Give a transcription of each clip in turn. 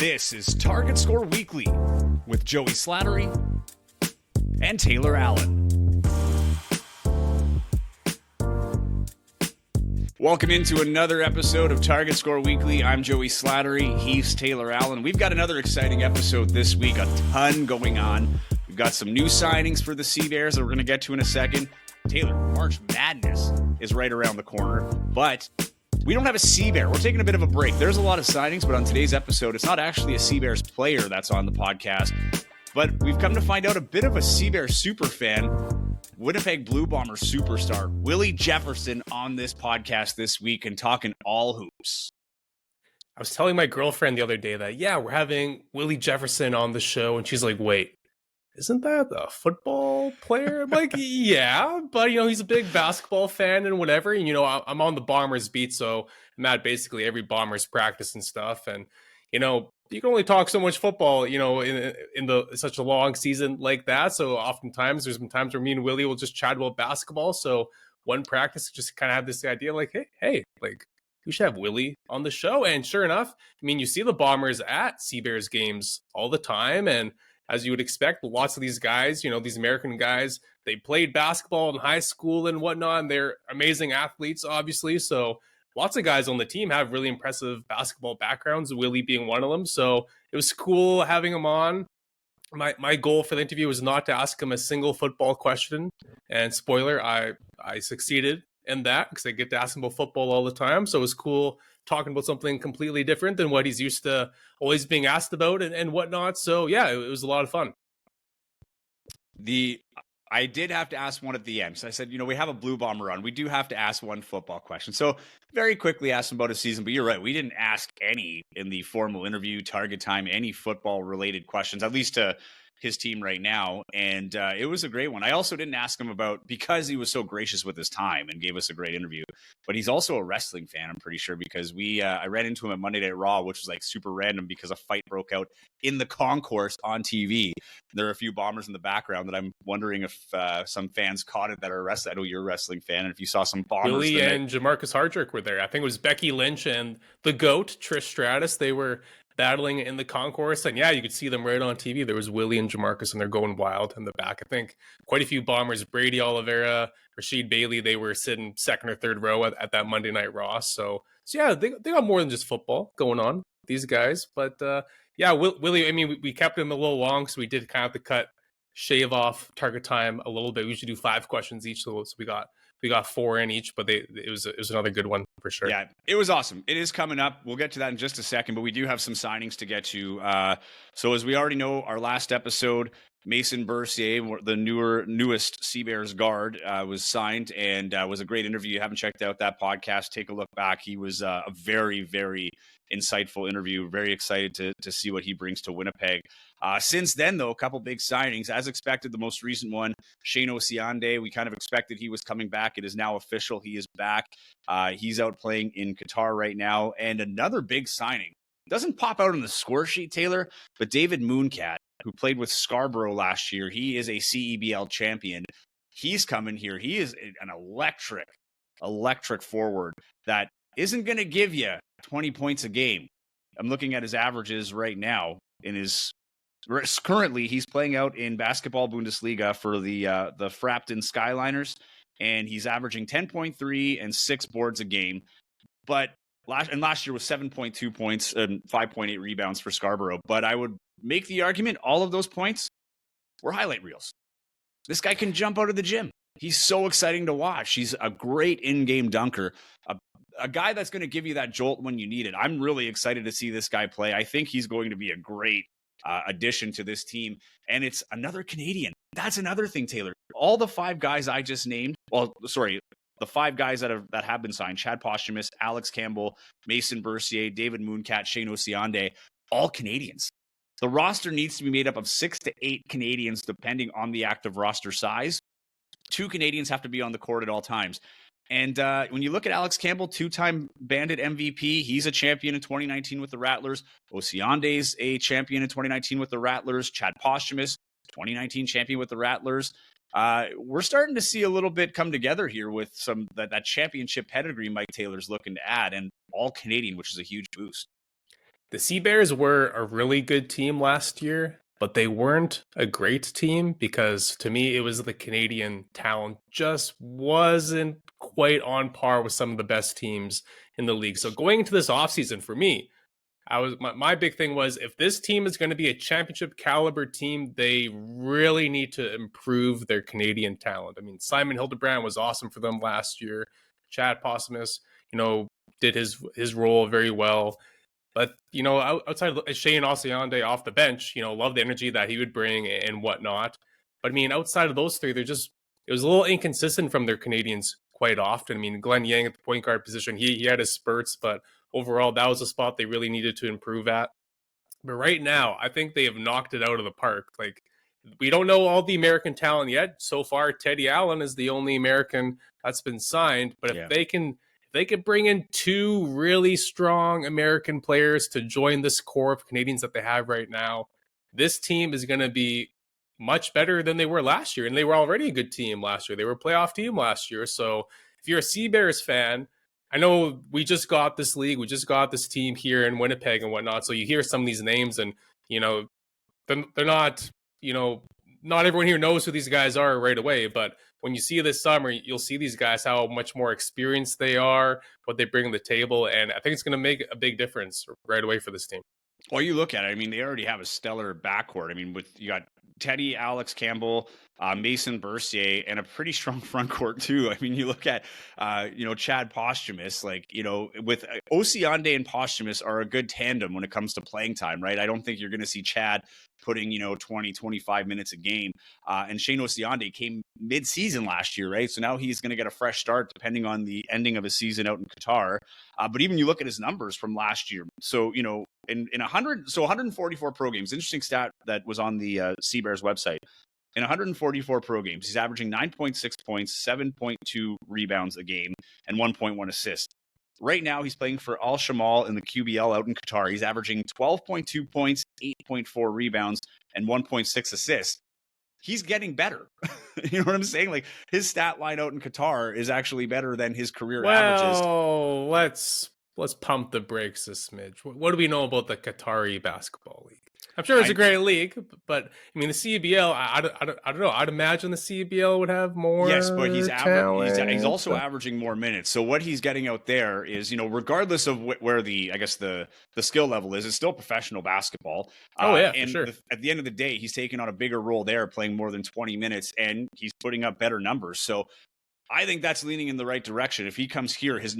This is Target Score Weekly with Joey Slattery and Taylor Allen. Welcome into another episode of Target Score Weekly. I'm Joey Slattery. He's Taylor Allen. We've got another exciting episode this week, a ton going on. We've got some new signings for the Sea Bears that we're going to get to in a second. Taylor, March Madness is right around the corner, but we don't have a Sea Bear. We're taking a bit of a break. There's a lot of signings, but on today's episode, it's not actually a Sea Bears player that's on the podcast, but we've come to find out a bit of a Sea Bears super fan, Winnipeg Blue Bombers superstar, Willie Jefferson, on this podcast this week and talking all hoops. I was telling my girlfriend the other day that, we're having Willie Jefferson on the show, and she's like, wait, isn't that a football player? I'm like, yeah, but, he's a big basketball fan and whatever. And, I'm on the Bombers beat, so I'm at basically every Bombers practice and stuff. And, you can only talk so much football, in such a long season like that. So oftentimes there's been times where me and Willie will just chat about basketball. So one practice just kind of had this idea like, hey, like we should have Willie on the show. And sure enough, you see the Bombers at Sea Bears games all the time. And as you would expect, lots of these guys, these American guys, they played basketball in high school and whatnot, and they're amazing athletes, obviously. So lots of guys on the team have really impressive basketball backgrounds, Willie being one of them. So it was cool having him on. My goal for the interview was not to ask him a single football question. And spoiler, I succeeded in that because I get to ask him about football all the time. So it was cool talking about something completely different than what he's used to always being asked about and whatnot. So yeah, it was a lot of fun. I did have to ask one at the end. So I said, we have a Blue Bomber on. We do have to ask one football question. So very quickly asked him about his season, but you're right. We didn't ask any in the formal interview, target time, any football related questions, at least to his team right now. And it was a great one. I also didn't ask him about, because he was so gracious with his time and gave us a great interview, but he's also a wrestling fan, I'm pretty sure, because I ran into him at Monday Night Raw, which was like super random because a fight broke out in the concourse on TV. There are a few Bombers in the background that I'm wondering if some fans caught it that are wrestling. I know you're a wrestling fan, and if you saw some Bombers. Willie and Jamarcus Hardrick were there. I think it was Becky Lynch and the GOAT, Trish Stratus. They were battling in the concourse, and you could see them right on TV. There was Willie and Jamarcus, and they're going wild in the back. I think quite a few Bombers, Brady Oliveira, Rasheed Bailey, they were sitting second or third row at that Monday Night Raw. So they got more than just football going on, these guys. But Willie, we kept him a little long, so we did kind of have to shave off target time a little bit. We usually do 5 questions each, so we got 4 in each, but it was another good one for sure. Yeah, it was awesome. It is coming up. We'll get to that in just a second, but we do have some signings to get to. So as we already know, our last episode, Mason Bercier, the newest Sea Bears guard, was signed and was a great interview. You haven't checked out that podcast, take a look back. He was a very, very insightful interview. Very excited to see what he brings to Winnipeg. Since then, though, a couple big signings. As expected, the most recent one, Shane Osiande. We kind of expected he was coming back. It is now official. He is back. He's out playing in Qatar right now. And another big signing. Doesn't pop out on the score sheet, Taylor, but David Mooncat, who played with Scarborough last year. He is a CEBL champion. He's coming here. He is an electric forward that isn't going to give you 20 points a game. I'm looking at his averages right now. Currently, he's playing out in Basketball Bundesliga for the Frapton Skyliners, and he's averaging 10.3 and 6 boards a game. But last year was 7.2 points and 5.8 rebounds for Scarborough. But I would make the argument all of those points were highlight reels. This guy can jump out of the gym. He's so exciting to watch. He's a great in-game dunker, a guy that's going to give you that jolt when you need it. I'm really excited to see this guy play. I think he's going to be a great addition to this team. And it's another Canadian. That's another thing, Taylor. All the 5 guys I just named, the 5 guys that have been signed, Chad Posthumous, Alex Campbell, Mason Bercier, David Mooncat, Shane Osiande, all Canadians. The roster needs to be made up of 6 to 8 Canadians, depending on the active roster size. 2 Canadians have to be on the court at all times. And when you look at Alex Campbell, 2-time Bandit MVP, he's a champion in 2019 with the Rattlers. Osiande's a champion in 2019 with the Rattlers. Chad Posthumous, 2019 champion with the Rattlers. We're starting to see a little bit come together here with some that championship pedigree Mike Taylor's looking to add, and all Canadian, which is a huge boost. The Sea Bears were a really good team last year, but they weren't a great team because to me, it was the Canadian talent just wasn't quite on par with some of the best teams in the league. So going into this offseason for me, my big thing was if this team is going to be a championship caliber team, they really need to improve their Canadian talent. I mean, Simon Hildebrand was awesome for them last year. Chad Postmus, did his role very well. But, outside of Shane Osiande off the bench, love the energy that he would bring and whatnot. But I mean, outside of those three, it was a little inconsistent from their Canadians quite often. I mean, Glenn Yang at the point guard position, he had his spurts, but overall, that was a spot they really needed to improve at. But right now, I think they have knocked it out of the park. Like, we don't know all the American talent yet. So far, Teddy Allen is the only American that's been signed. But if they can bring in two really strong American players to join this core of Canadians that they have right now, this team is going to be much better than they were last year. And they were already a good team last year. They were a playoff team last year. So if you're a Sea Bears fan, I know we just got this league. We just got this team here in Winnipeg and whatnot. So you hear some of these names and, they're not, not everyone here knows who these guys are right away. But when you see this summer, you'll see these guys, how much more experienced they are, what they bring to the table. And I think it's going to make a big difference right away for this team. Well, you look at it, I mean, they already have a stellar backcourt. I mean, you got Teddy, Alex Campbell, Mason Bercier, and a pretty strong front court too. I mean, you look at, Chad Posthumus, with Osiande and Posthumus are a good tandem when it comes to playing time, right? I don't think you're going to see Chad putting, 20, 25 minutes a game. And Shane Osiande came mid-season last year, right? So now he's going to get a fresh start depending on the ending of his season out in Qatar. But even you look at his numbers from last year. So, in 144 pro games, interesting stat that was on the Sea Bears website. In 144 pro games, he's averaging 9.6 points, 7.2 rebounds a game, and 1.1 assists. Right now, he's playing for Al Shamal in the QBL out in Qatar. He's averaging 12.2 points, 8.4 rebounds, and 1.6 assists. He's getting better. You know what I'm saying? Like, his stat line out in Qatar is actually better than his career averages. Well, let's pump the brakes a smidge. What do we know about the Qatari basketball league? I'm sure it's a great league, but I mean the CBL. I don't know. I'd imagine the CBL would have more. Yes, but he's also averaging more minutes. So what he's getting out there is, regardless of where the skill level is, it's still professional basketball. For sure. At the end of the day, he's taking on a bigger role there, playing more than 20 minutes, and he's putting up better numbers. So I think that's leaning in the right direction. If he comes here, his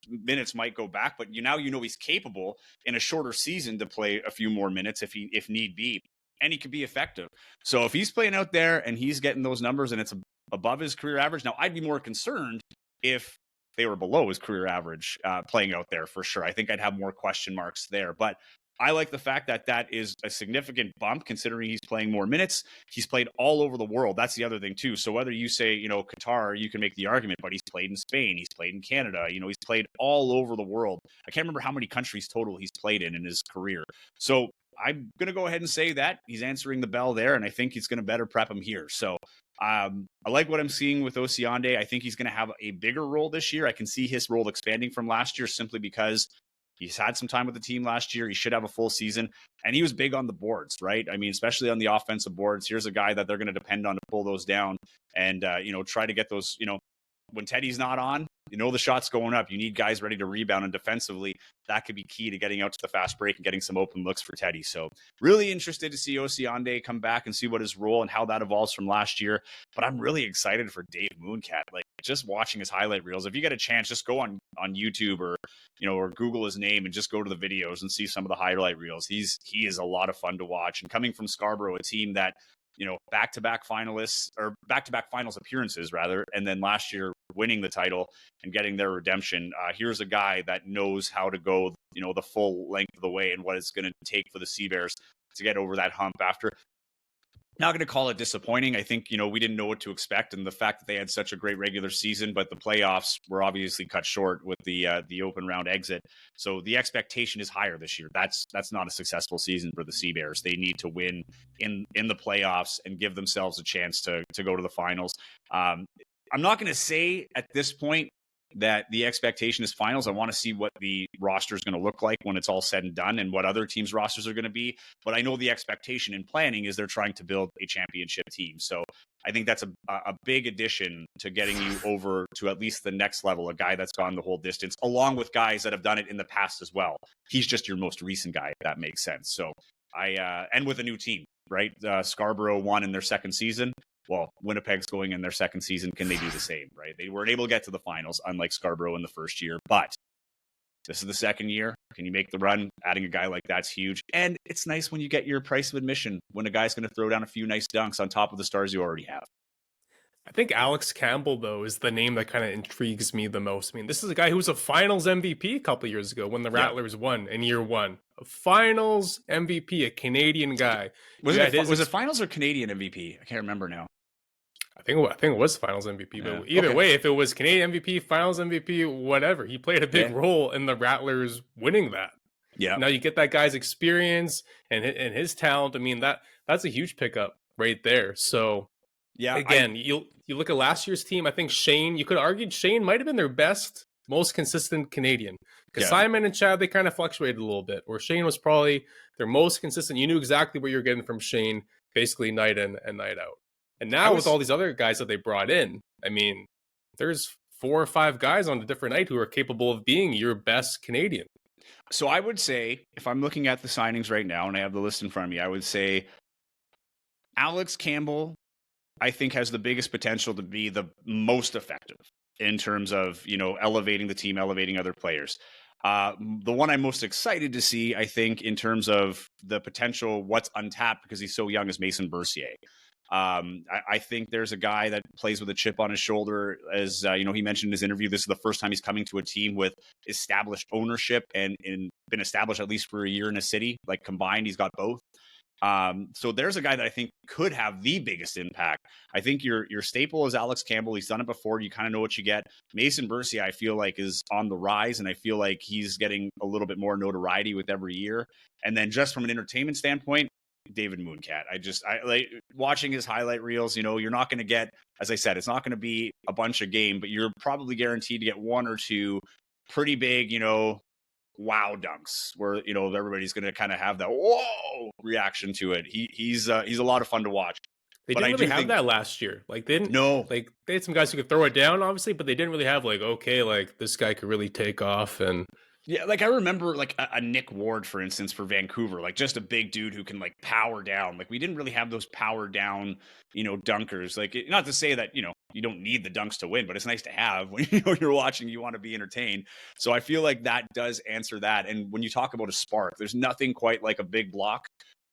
minutes might go back, but he's capable in a shorter season to play a few more minutes if need be, and he can be effective. So if he's playing out there and he's getting those numbers and it's above his career average, now I'd be more concerned if they were below his career average playing out there for sure. I think I'd have more question marks there, but I like the fact that is a significant bump considering he's playing more minutes. He's played all over the world. That's the other thing too. So whether you say, Qatar, you can make the argument, but he's played in Spain, he's played in Canada, he's played all over the world. I can't remember how many countries total he's played in his career. So I'm going to go ahead and say that he's answering the bell there, and I think he's going to better prep him here. So I like what I'm seeing with Osiande. I think he's going to have a bigger role this year. I can see his role expanding from last year simply because he's had some time with the team last year. He should have a full season. And he was big on the boards, right? I mean, especially on the offensive boards. Here's a guy that they're going to depend on to pull those down and, try to get those, when Teddy's not on, the shot's going up. You need guys ready to rebound, and defensively, that could be key to getting out to the fast break and getting some open looks for Teddy. So really interested to see Osiande come back and see what his role and how that evolves from last year. But I'm really excited for Dave Mooncat. Like, just watching his highlight reels. If you get a chance, just go on YouTube or Google his name and just go to the videos and see some of the highlight reels. He is a lot of fun to watch. And coming from Scarborough, a team that, back-to-back finalists or back-to-back finals appearances rather, and then last year winning the title and getting their redemption. Here's a guy that knows how to go, the full length of the way and what it's going to take for the Sea Bears to get over that hump after. Not going to call it disappointing. I think, we didn't know what to expect, and the fact that they had such a great regular season, but the playoffs were obviously cut short with the open round exit. So the expectation is higher this year. That's not a successful season for the Sea Bears. They need to win in the playoffs and give themselves a chance to go to the finals. I'm not going to say at this point that the expectation is finals. I want to see what the roster is going to look like when it's all said and done and what other teams' rosters are going to be. But I know the expectation in planning is they're trying to build a championship team. So I think that's a big addition to getting you over to at least the next level, a guy that's gone the whole distance, along with guys that have done it in the past as well. He's just your most recent guy, if that makes sense. So and with a new team, right? Scarborough won in their second season. Well, Winnipeg's going in their second season. Can they do the same, right? They weren't able to get to the finals, unlike Scarborough in the first year. But this is the second year. Can you make the run? Adding a guy like that's huge. And it's nice when you get your price of admission, when a guy's going to throw down a few nice dunks on top of the stars you already have. I think Alex Campbell, though, is the name that kind of intrigues me the most. I mean, this is a guy who was a finals MVP a couple years ago when the Rattlers won in year one. A finals MVP, a Canadian guy. Was it finals or Canadian MVP? I can't remember now. I think it was finals MVP, but either way, if it was Canadian MVP, finals MVP, whatever, he played a big role in the Rattlers winning that. Yeah. Now you get that guy's experience and his talent. I mean, that's a huge pickup right there. So yeah, again, you look at last year's team. I think Shane, you could argue Shane might have been their best, most consistent Canadian. Because Simon and Chad, they kind of fluctuated a little bit. Where Shane was probably their most consistent. You knew exactly what you're getting from Shane, basically night in and night out. And now with all these other guys that they brought in, I mean, there's 4 or 5 guys on a different night who are capable of being your best Canadian. So I would say, if I'm looking at the signings right now and I have the list in front of me, I would say Alex Campbell, I think, has the biggest potential to be the most effective in terms of, elevating the team, elevating other players. The one I'm most excited to see, I think, in terms of the potential, what's untapped because he's so young, is Mason Bercier. I think there's a guy that plays with a chip on his shoulder. As he mentioned in his interview, this is the first time he's coming to a team with established ownership and been established at least for a year in a city. Like combined, he's got both. So there's a guy that I think could have the biggest impact. I think your staple is Alex Campbell. He's done it before. You kind of know what you get. Mason Bercier, I feel like, is on the rise, and I feel like he's getting a little bit more notoriety with every year. And then just from an entertainment standpoint, David Mooncat. I like watching his highlight reels. You're not going to get, as I said, it's not going to be a bunch a game, but you're probably guaranteed to get 1 or 2 pretty big, wow dunks where, everybody's going to kind of have that whoa reaction to it. He's a lot of fun to watch. They didn't really have that last year. Like they had some guys who could throw it down, obviously, but they didn't really have this guy could really take off. And yeah, like I remember like a Nick Ward, for instance, for Vancouver, like just a big dude who can like power down. Like we didn't really have those power down, dunkers. Like not to say that, you don't need the dunks to win, but it's nice to have when you're watching, you want to be entertained. So I feel like that does answer that. And when you talk about a spark, there's nothing quite like a big block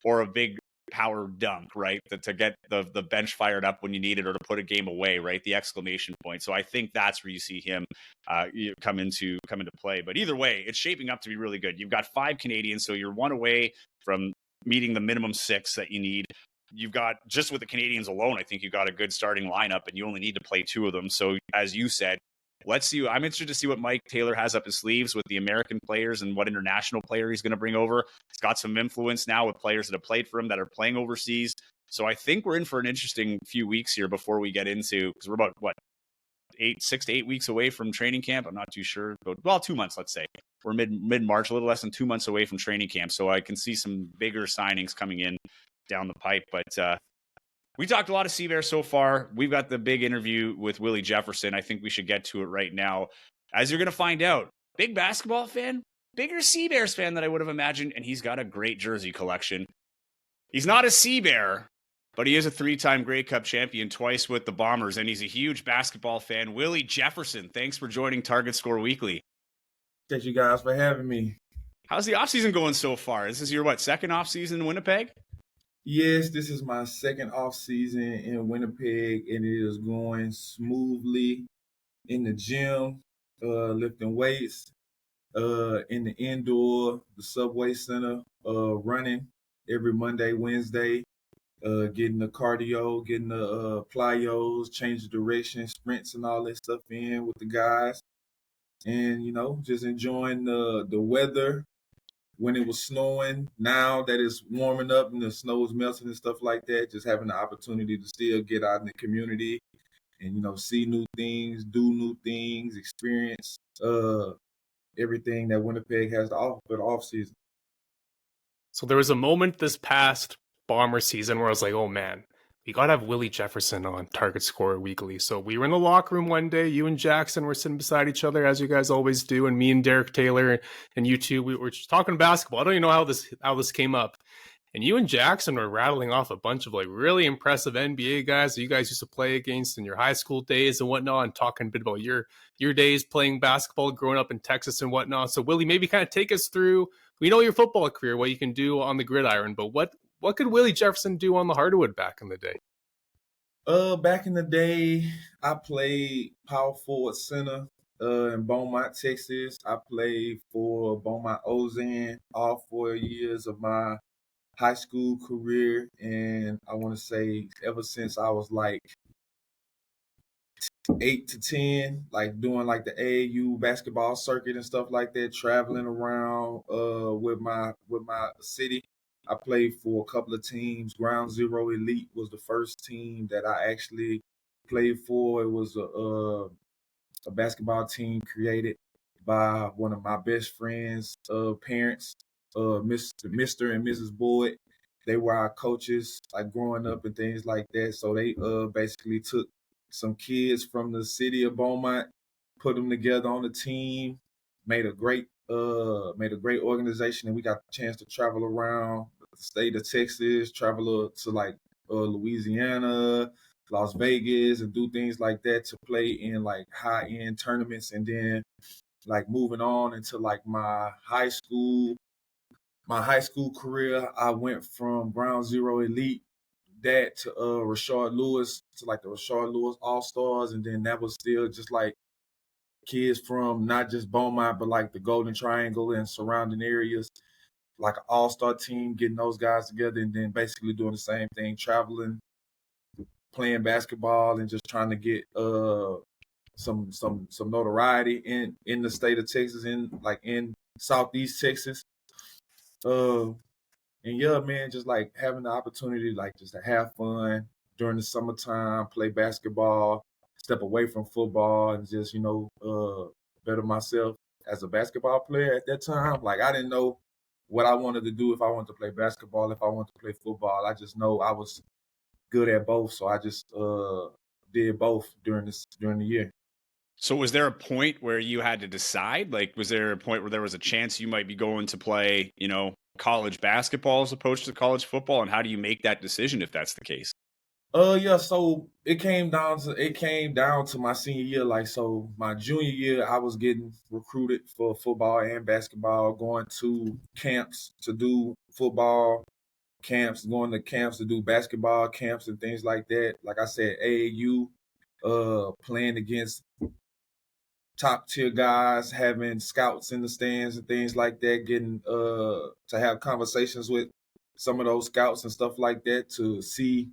or a big power dunk, right? To get the bench fired up when you need it or to put a game away, right? The exclamation point. So I think that's where you see him come into play. But either way, it's shaping up to be really good. You've got 5 Canadians, so you're 1 away from meeting the minimum 6 that you need. You've got, just with the Canadians alone, I think you've got a good starting lineup, and you only need to play 2 of them. So as you said, let's see. I'm interested to see what Mike Taylor has up his sleeves with the American players and what international player he's going to bring over. He's got some influence now with players that have played for him that are playing overseas. So I think we're in for an interesting few weeks here before we get into, because we're about 6 to 8 weeks away from training camp. I'm not too sure, but 2 months, let's say. We're mid-March, a little less than 2 months away from training camp. So I can see some bigger signings coming in down the pipe. But we talked a lot of Sea-Bear so far. We've got the big interview with Willie Jefferson. I think we should get to it right now. As you're going to find out, big basketball fan, bigger Sea-Bears fan than I would have imagined, and he's got a great jersey collection. He's not a Sea-Bear, but he is a 3-time Grey Cup champion, twice with the Bombers, and he's a huge basketball fan. Willie Jefferson, thanks for joining Target Score Weekly. Thank you guys for having me. How's the offseason going so far? This is your, second offseason in Winnipeg? Yes, this is my second off season in Winnipeg, and it is going smoothly in the gym, lifting weights, in the indoor, the Subway Center, running every Monday, Wednesday, getting the cardio, getting the plyos, change the direction, sprints and all that stuff in with the guys. And, just enjoying the weather. When it was snowing, now that it's warming up and the snow is melting and stuff like that, just having the opportunity to still get out in the community and see new things, do new things, experience everything that Winnipeg has to offer for the off season. So there was a moment this past Bomber season where I was like, oh man, we got to have Willie Jefferson on Target Score Weekly. So we were in the locker room one day. You and Jackson were sitting beside each other, as you guys always do. And me and Derek Taylor and you two, we were just talking basketball. I don't even know how this came up. And you and Jackson were rattling off a bunch of like really impressive NBA guys that you guys used to play against in your high school days and whatnot, and talking a bit about your days playing basketball growing up in Texas and whatnot. So Willie, maybe kind of take us through, we know your football career, what you can do on the gridiron, but what could Willie Jefferson do on the hardwood back in the day? Back in the day, I played power forward center in Beaumont, Texas. I played for Beaumont Ozan all 4 years of my high school career, and I want to say ever since I was like 8 to 10, like doing like the AAU basketball circuit and stuff like that, traveling around with my city. I played for a couple of teams. Ground Zero Elite was the first team that I actually played for. It was a basketball team created by one of my best friends' parents, Mr. and Mrs. Boyd. They were our coaches, like growing up and things like that. So they basically took some kids from the city of Beaumont, put them together on the team, made a great organization, and we got the chance to travel around the state of Texas, travel to like Louisiana, Las Vegas, and do things like that to play in like high-end tournaments. And then like moving on into like my high school career, I went from Ground Zero Elite that to Rashard Lewis, to like the Rashard Lewis All-Stars. And then that was still just like kids from not just Beaumont, but like the Golden Triangle and surrounding areas, like an all-star team, getting those guys together, and then basically doing the same thing, traveling, playing basketball, and just trying to get some notoriety in the state of Texas, in Southeast Texas. And yeah, man, just like having the opportunity, like just to have fun during the summertime, play basketball, step away from football, and just better myself as a basketball player at that time. Like I didn't know what I wanted to do, if I wanted to play basketball, if I wanted to play football. I just know I was good at both, so I just did both during the year. So was there a point where you had to decide? Like, was there a point where there was a chance you might be going to play, college basketball as opposed to college football? And how do you make that decision if that's the case? Yeah, so it came down to my senior year. Like, so my junior year, I was getting recruited for football and basketball, going to camps to do football camps, going to camps to do basketball camps and things like that. Like I said, AAU, playing against top tier guys, having scouts in the stands and things like that, getting to have conversations with some of those scouts and stuff like that to see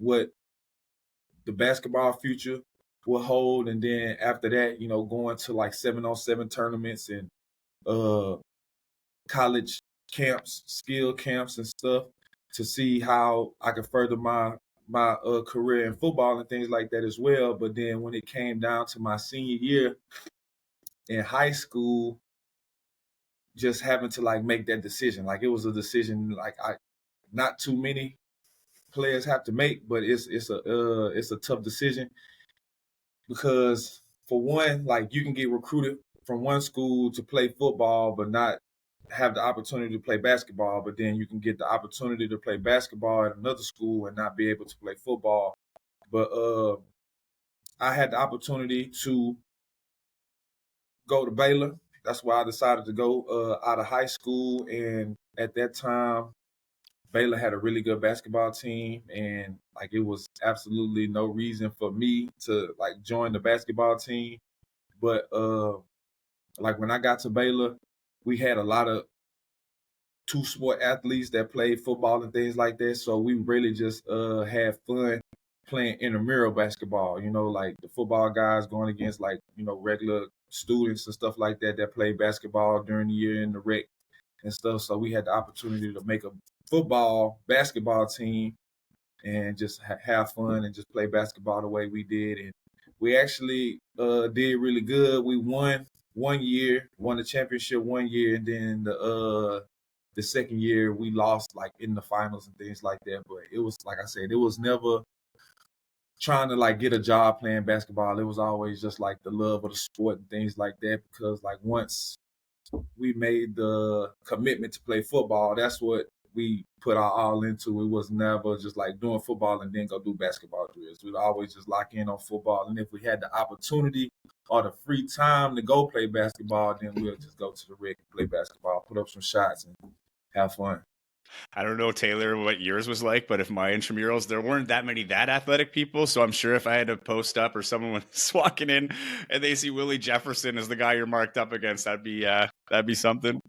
what the basketball future will hold. And then after that, going to like 7-on-7 tournaments and college camps, skill camps and stuff to see how I could further my career in football and things like that as well. But then when it came down to my senior year in high school, just having to like make that decision. Like it was a decision like not too many players have to make, but it's a tough decision because for one, like you can get recruited from one school to play football, but not have the opportunity to play basketball. But then you can get the opportunity to play basketball at another school and not be able to play football. But I had the opportunity to go to Baylor. That's why I decided to go out of high school. And at that time, Baylor had a really good basketball team, and like it was absolutely no reason for me to like join the basketball team. But like when I got to Baylor, we had a lot of two-sport athletes that played football and things like that. So we really just had fun playing intramural basketball. Like the football guys going against like regular students and stuff like that play basketball during the year in the rec and stuff. So we had the opportunity to make a basketball team and just have fun and just play basketball the way we did. And we actually did really good. We won the championship 1 year, and then the second year we lost like in the finals and things like that. But it was, like I said, it was never trying to like get a job playing basketball. It was always just like the love of the sport and things like that. Because like once we made the commitment to play football, that's what we put our all into. It was never just like doing football and then go do basketball drills. We'd always just lock in on football. And if we had the opportunity or the free time to go play basketball, then we'll just go to the rec and play basketball, put up some shots and have fun. I don't know, Taylor, what yours was like, but if my intramurals, there weren't that many that athletic people. So I'm sure if I had to post up or someone was walking in and they see Willie Jefferson as the guy you're marked up against, that'd be something.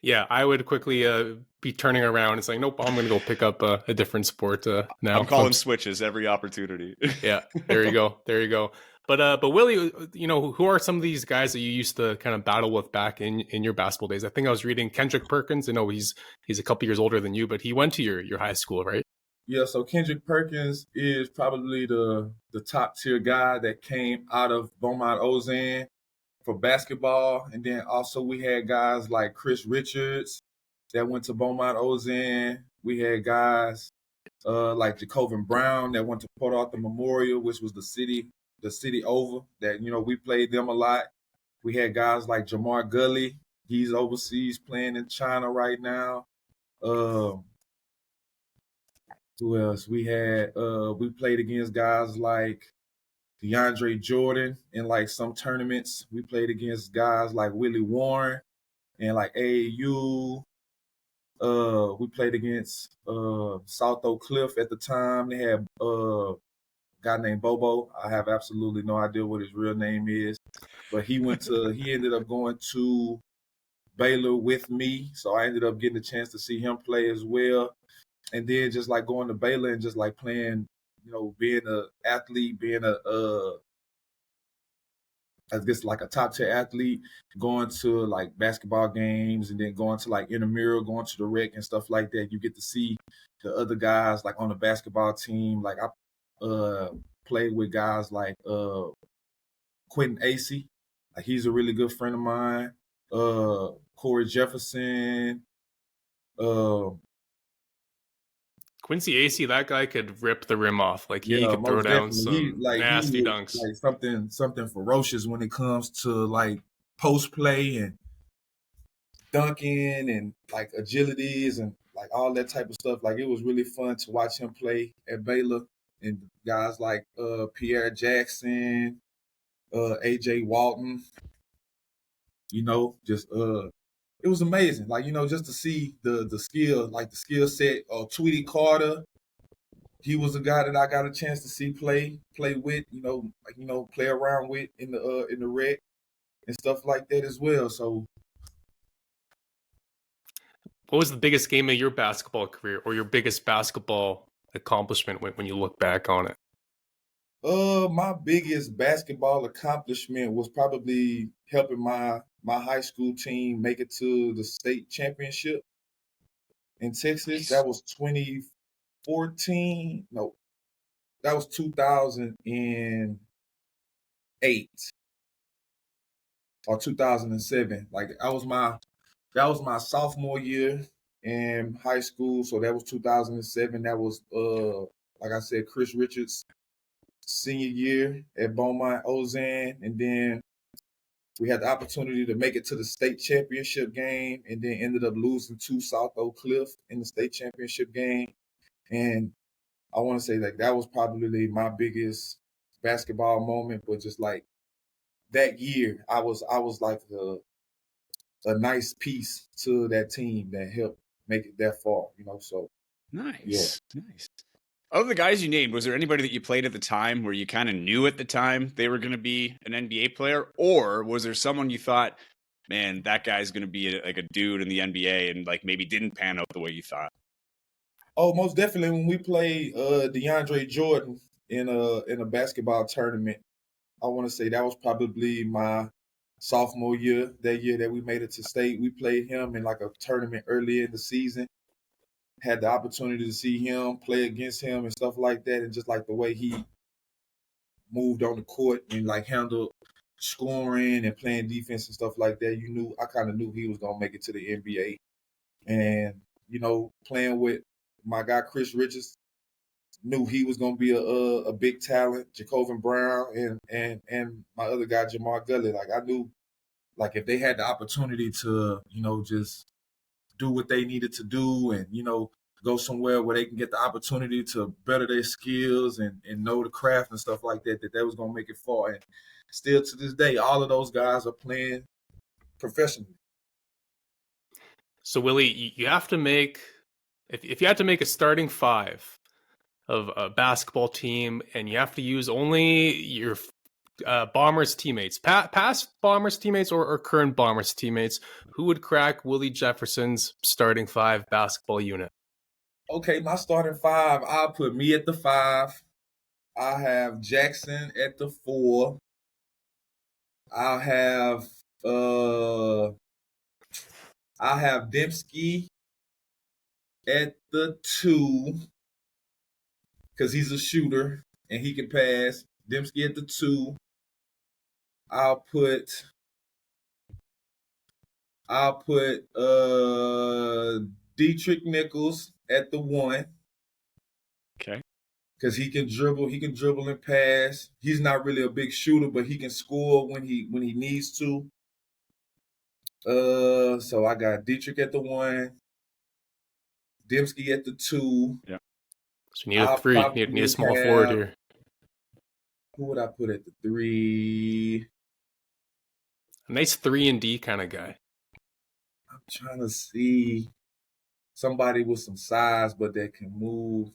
Yeah, I would quickly be turning around and saying, nope, I'm going to go pick up a different sport now. I'm calling switches every opportunity. Yeah, there you go. There you go. But Willie, who are some of these guys that you used to kind of battle with back in your basketball days? I think I was reading Kendrick Perkins. I know he's a couple years older than you, but he went to your high school, right? Yeah, so Kendrick Perkins is probably the top tier guy that came out of Beaumont Ozan for basketball. And then also we had guys like Chris Richards that went to Beaumont Ozan. We had guys like Jacobin Brown that went to Port Arthur Memorial, which was the city over that, we played them a lot. We had guys like Jamar Gully. He's overseas playing in China right now. Who else? We had we played against guys like DeAndre Jordan in like some tournaments. We played against guys like Willie Warren and like AAU. We played against South Oak Cliff at the time. They had a guy named Bobo. I have absolutely no idea what his real name is, but he ended up going to Baylor with me. So I ended up getting a chance to see him play as well. And then just like going to Baylor and just like playing, being an athlete, being I guess like a top tier athlete, going to like basketball games and then going to like intramural, going to the rec and stuff like that. You get to see the other guys like on the basketball team. Like I played with guys like Quentin Acey. Like he's a really good friend of mine. Corey Jefferson. Quincy Acey, that guy could rip the rim off. Like he could throw down some nasty dunks. Like something ferocious when it comes to like post play and dunking and like agilities and like all that type of stuff. Like it was really fun to watch him play at Baylor, and guys like Pierre Jackson, AJ Walton. It was amazing. Like, just to see the skill, like the skill set of Tweety Carter. He was a guy that I got a chance to see play with, play around with in the rec and stuff like that as well. So what was the biggest game of your basketball career or your biggest basketball accomplishment when you look back on it? My biggest basketball accomplishment was probably helping my high school team make it to the state championship in Texas. Nice. That was 2014. No, that was 2008 or 2007. Like that was my sophomore year in high school. So that was 2007. That was like I said, Chris Richards' senior year at Beaumont Ozan, and then we had the opportunity to make it to the state championship game, and then ended up losing to South Oak Cliff in the state championship game. And I want to say that was probably my biggest basketball moment. But just like that year, I was like a nice piece to that team that helped make it that far. So nice. Of the guys you named, was there anybody that you played at the time where you kind of knew at the time they were going to be an NBA player? Or was there someone you thought, man, that guy's going to be like a dude in the NBA and like maybe didn't pan out the way you thought? Oh, most definitely when we played DeAndre Jordan in a basketball tournament. I want to say that was probably my sophomore year, that year that we made it to state. We played him in like a tournament early in the season. had the opportunity to see him play against him and stuff like that, and just like the way he moved on the court and like handled scoring and playing defense and stuff like that, I kind of knew he was gonna make it to the NBA. And playing with my guy Chris Richards, knew he was gonna be a big talent. Jacobin Brown and my other guy Jamar Gully. Like I knew, like if they had the opportunity to just do what they needed to do and go somewhere where they can get the opportunity to better their skills and know the craft and stuff like that, that was going to make it far. And still to this day, all of those guys are playing professionally. So, Willie, you have to make, if you had to make a starting five of a basketball team and you have to use only your Bombers teammates, past Bombers teammates or current Bombers teammates, who would crack Willie Jefferson's starting five basketball unit? Okay, my starting five, I'll put me at the 5. I'll have Jackson at the 4. I'll have Dembski at the 2 because he's a shooter and he can pass. Dembski at the 2. I'll put Dietrich Nichols at the 1. Okay. Because he can dribble and pass. He's not really a big shooter, but he can score when he needs to. So I got Dietrich at the 1, Dembski at the 2. Yeah. So you need a 3. You need a small forward here. Who would I put at the 3? A nice 3-and-D kind of guy. I'm trying to see somebody with some size, but that can move.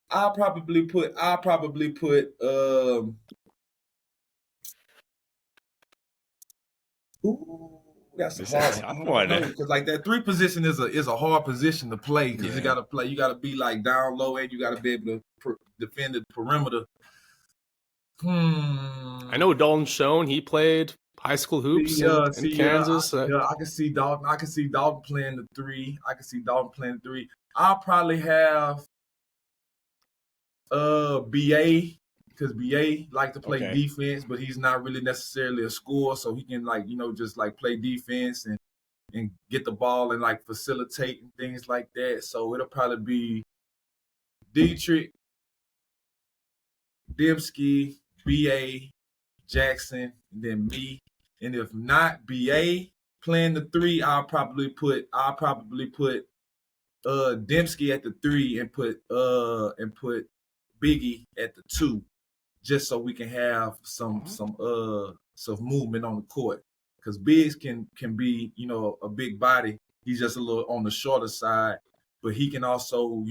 I'll probably put that's a hard one. Because like that 3 position is a hard position to play because you gotta be like down low and you gotta be able to defend the perimeter. I know Dalton Schoen, he played high school hoops in Kansas. I can see Dalton. I can see Dalton playing the 3. I'll probably have BA because BA like to play defense, but he's not really necessarily a scorer, so he can just play defense and get the ball and facilitate and things like that. So it'll probably be Dietrich, Dembski, BA, Jackson, and then me. And if not BA playing the 3, I'll probably put Dembski at the 3 and put Biggie at the 2, just so we can have some movement on the court. Because Biggs can be a big body. He's just a little on the shorter side, but he can also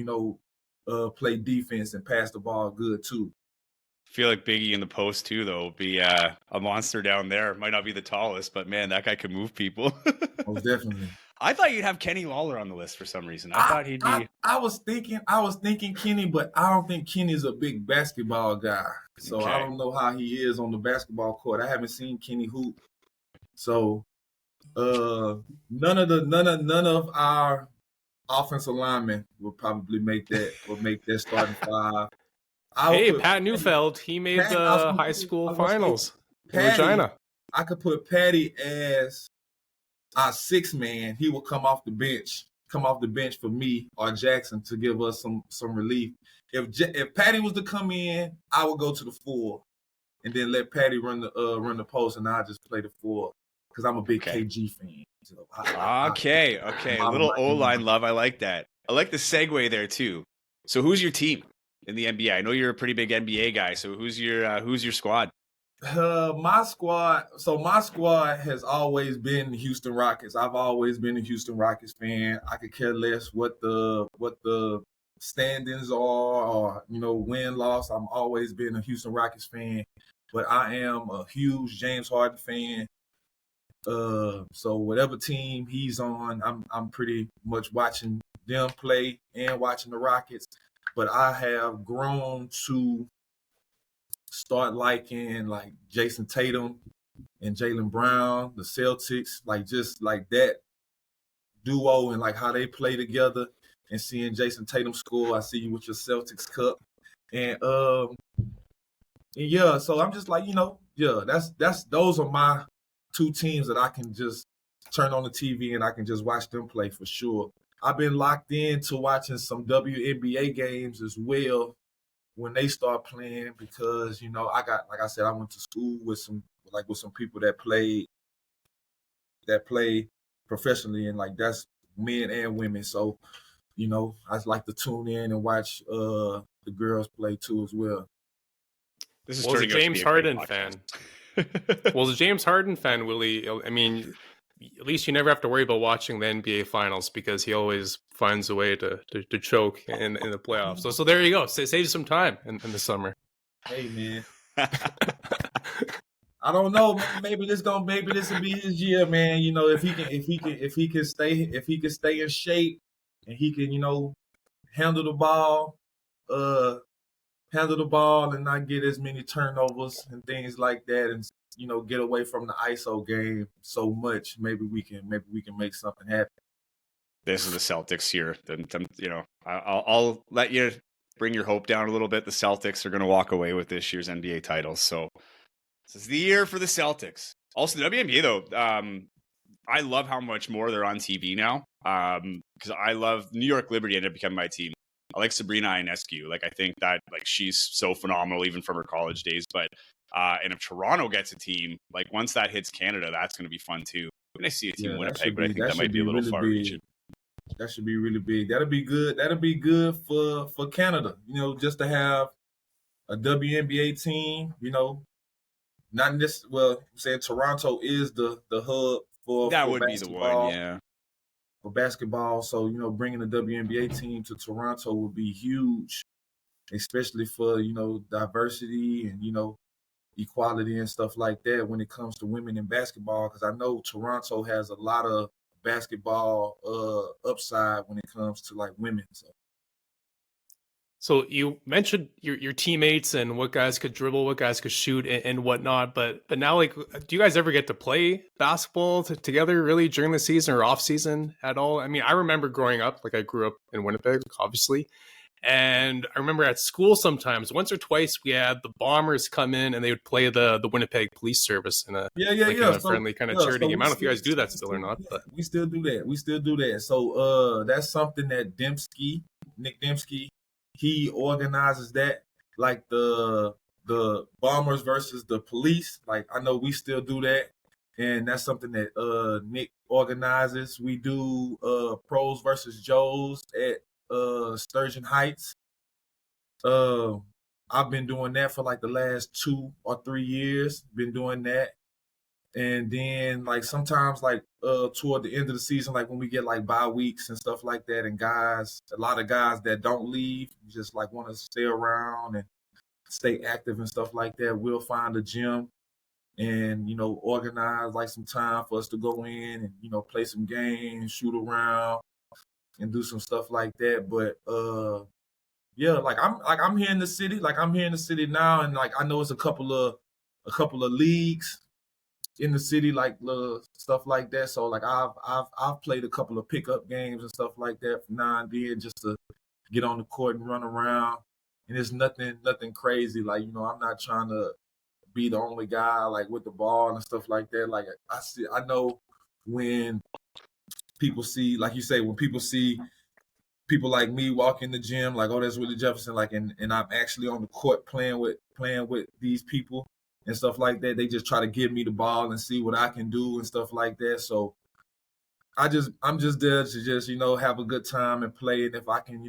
play defense and pass the ball good too. I feel like Biggie in the post too, though, will be a monster down there. Might not be the tallest, but man, that guy can move people. Most definitely. I thought you'd have Kenny Lawler on the list for some reason. I thought he'd be. I was thinking Kenny, but I don't think Kenny's a big basketball guy. So I don't know how he is on the basketball court. I haven't seen Kenny hoop. So none of our offensive linemen will probably make that starting 5. Pat Neufeld, he made the high school finals in Regina. I could put Patty as our 6th man. He will come off the bench for me or Jackson to give us some relief. If Patty was to come in, I would go to the 4 and then let Patty run the post, and I'll just play the 4 because I'm a big KG fan. So Okay. A little O-line love. I like that. I like the segue there too. So who's your team in the NBA? I know you're a pretty big NBA guy. So who's your squad? My squad has always been the Houston Rockets. I've always been a Houston Rockets fan. I could care less what the standings are or win loss. I've always been a Houston Rockets fan, but I am a huge James Harden fan. So whatever team he's on, I'm pretty much watching them play and watching the Rockets. But I have grown to start liking Jason Tatum and Jaylen Brown, the Celtics, just like that duo and like how they play together, and seeing Jason Tatum score. I see you with your Celtics cup, and yeah, so I'm just like, yeah, that's those are my two teams that I can just turn on the TV and I can just watch them play for sure. I've been locked into watching some WNBA games as well when they start playing because I got, like I said, I went to school with some people that play professionally, and like that's men and women. So I just like to tune in and watch the girls play too as well. This is Well, as a turning out to be James a great Harden podcast. fan, well, as a James Harden fan, Willie, I mean, at least you never have to worry about watching the NBA Finals because he always finds a way to choke in the playoffs. So there you go. Save some time in the summer. Hey man, I don't know, man. Maybe this will be his year, man. If he can stay in shape and he can handle the ball, and not get as many turnovers and things like that, and get away from the ISO game so much. Maybe we can make something happen. This is the Celtics here. I'll let you bring your hope down a little bit. The Celtics are going to walk away with this year's NBA title. So this is the year for the Celtics. Also, the WNBA, though, I love how much more they're on TV now because I love New York Liberty ended up becoming my team. I like Sabrina Ionescu. Like, I think that she's so phenomenal even from her college days. But and if Toronto gets a team, like once that hits Canada, that's going to be fun too. When I see a team Winnipeg, but I think that might be a little far reaching. That should be really big. That'll be good. That'll be good for Canada. Just to have a WNBA team. Not this. Well, I'm saying Toronto is the hub for that for would basketball, be the one, yeah. For basketball, so bringing the WNBA team to Toronto would be huge, especially for diversity and equality and stuff like that when it comes to women in basketball. Because I know Toronto has a lot of basketball upside when it comes to like women. So you mentioned your teammates and what guys could dribble, what guys could shoot, and whatnot. But now, like, do you guys ever get to play basketball together really during the season or off season at all? I mean, I remember growing up, like I grew up in Winnipeg, obviously. And I remember at school sometimes, once or twice, we had the Bombers come in and they would play the Winnipeg Police Service in a friendly kind of charity game. I don't know if you guys do that still or not, but we still do that. So that's something that Nick Dembski, he organizes that, like the Bombers versus the Police. Like I know we still do that, and that's something that Nick organizes. We do Pros versus Joes at Sturgeon Heights. I've been doing that for like the last 2 or 3 years. Been doing that. And then like sometimes like toward the end of the season, like when we get like bye weeks and stuff like that, and a lot of guys that don't leave, just like want to stay around and stay active and stuff like that, we'll find a gym and organize like some time for us to go in and play some games, shoot around, and do some stuff like that. But yeah, I'm here in the city. Like I'm here in the city now, and like I know it's a couple of leagues in the city, like stuff like that. So like I've played a couple of pickup games and stuff like that from now and then, just to get on the court and run around. And it's nothing crazy. Like I'm not trying to be the only guy like with the ball and stuff like that. Like I know when people see, like you say, when people see people like me walk in the gym, like, oh, that's Willie Jefferson, like, and I'm actually on the court playing with these people and stuff like that. They just try to give me the ball and see what I can do and stuff like that. So I'm just there to just have a good time and play. And if I can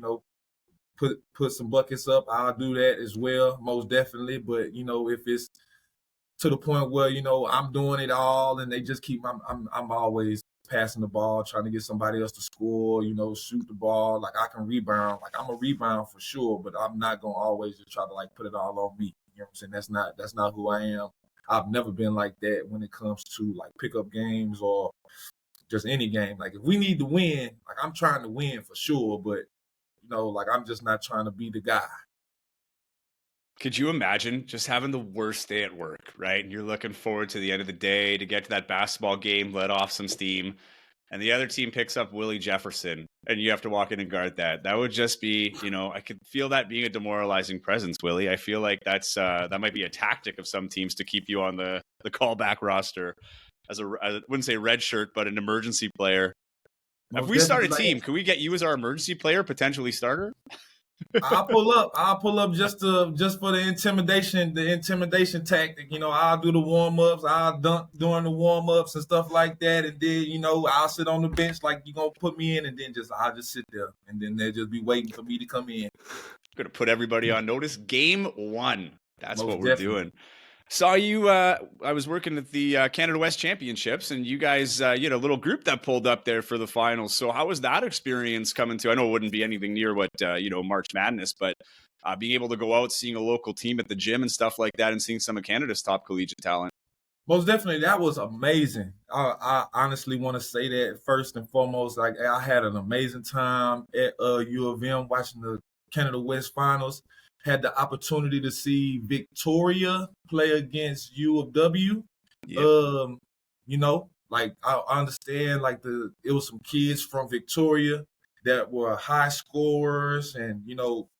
put some buckets up, I'll do that as well, most definitely. But if it's to the point where I'm doing it all and they just keep, I'm always passing the ball, trying to get somebody else to score, shoot the ball. Like I can rebound. Like I'm a rebound for sure, but I'm not gonna always just try to like put it all on me. You know what I'm saying? That's not who I am. I've never been like that when it comes to like pickup games or just any game. Like if we need to win, like I'm trying to win for sure, but like I'm just not trying to be the guy. Could you imagine just having the worst day at work, right? And you're looking forward to the end of the day to get to that basketball game, let off some steam. and the other team picks up Willie Jefferson, and you have to walk in and guard that. That would just be, I could feel that being a demoralizing presence, Willie. I feel like that might be a tactic of some teams to keep you on the callback roster as I wouldn't say red shirt, but an emergency player. If we start a team, can we get you as our emergency player, potentially starter? I'll pull up just for the intimidation tactic. I'll do the warm-ups, I'll dunk during the warm-ups and stuff like that. And then, I'll sit on the bench like you're gonna put me in, and then I'll just sit there. And then they'll just be waiting for me to come in. Gonna put everybody on notice. Game 1. That's what we're doing. Saw you, I was working at the Canada West Championships, and you guys, you had a little group that pulled up there for the finals. So how was that experience coming to? I know it wouldn't be anything near what, March Madness, but being able to go out, seeing a local team at the gym and stuff like that, and seeing some of Canada's top collegiate talent. Most definitely, that was amazing. I honestly want to say that first and foremost. Like, I had an amazing time at U of M watching the Canada West finals. Had the opportunity to see Victoria play against U of W. Yep. I understand it was some kids from Victoria that were high scorers and,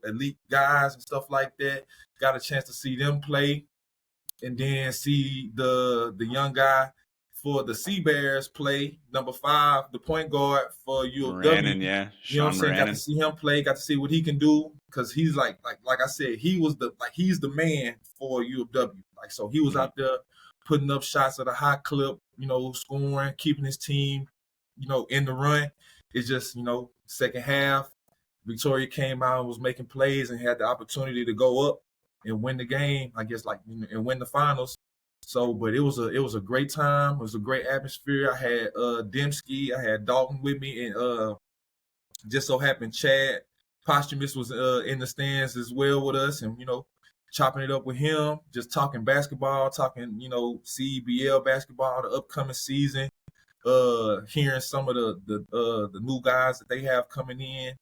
elite guys and stuff like that. Got a chance to see them play, and then see the young guy for the Sea Bears play, number 5, the point guard for U of W. Yeah. You know what I'm saying? Got to see him play, got to see what he can do, because he's like I said, he's the man for U of W. So he was out there putting up shots at a high clip, scoring, keeping his team, in the run. It's just, second half, Victoria came out and was making plays and had the opportunity to go up and win the game, I guess, and win the finals. So, but it was a great time. It was a great atmosphere. I had Dembski, I had Dalton with me, and just so happened Chad Posthumous was in the stands as well with us, and chopping it up with him, just talking basketball, talking CBL basketball, the upcoming season, hearing some of the new guys that they have coming in,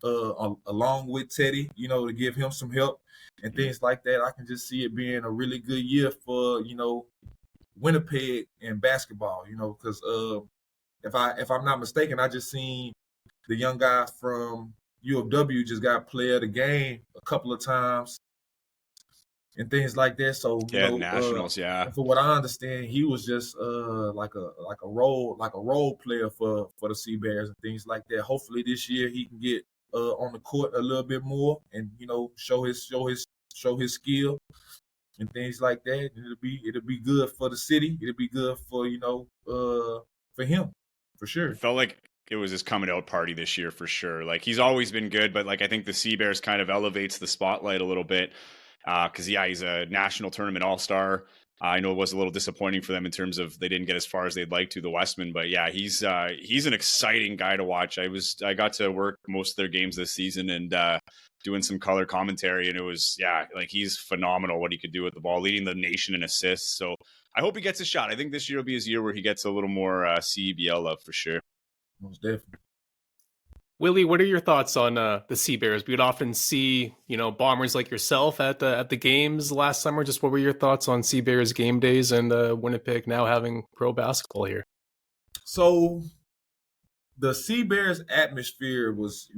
along with Teddy, to give him some help and things like that. I can just see it being a really good year for Winnipeg in basketball. Because if I'm not mistaken, I just seen the young guy from U of W just got player of the game a couple of times and things like that. So nationals, yeah. For what I understand, he was just like a role player for the Sea Bears and things like that. Hopefully this year he can get on the court a little bit more and show his skill and things like that. It'll be good for the city. It'll be good for for him, for sure. It felt like it was his coming out party this year for sure. Like, he's always been good, but I think the Sea Bears kind of elevates the spotlight a little bit because he's a national tournament all-star. I know it was a little disappointing for them in terms of they didn't get as far as they'd like to, the Westman, but yeah, he's an exciting guy to watch. I got to work most of their games this season and doing some color commentary, and it was he's phenomenal what he could do with the ball, leading the nation in assists. So I hope he gets a shot. I think this year will be his year where he gets a little more CBL love for sure. Most definitely. Willie, what are your thoughts on the Sea Bears? We would often see, bombers like yourself at the games last summer. Just what were your thoughts on Sea Bears game days and Winnipeg now having pro basketball here? So the Sea Bears atmosphere was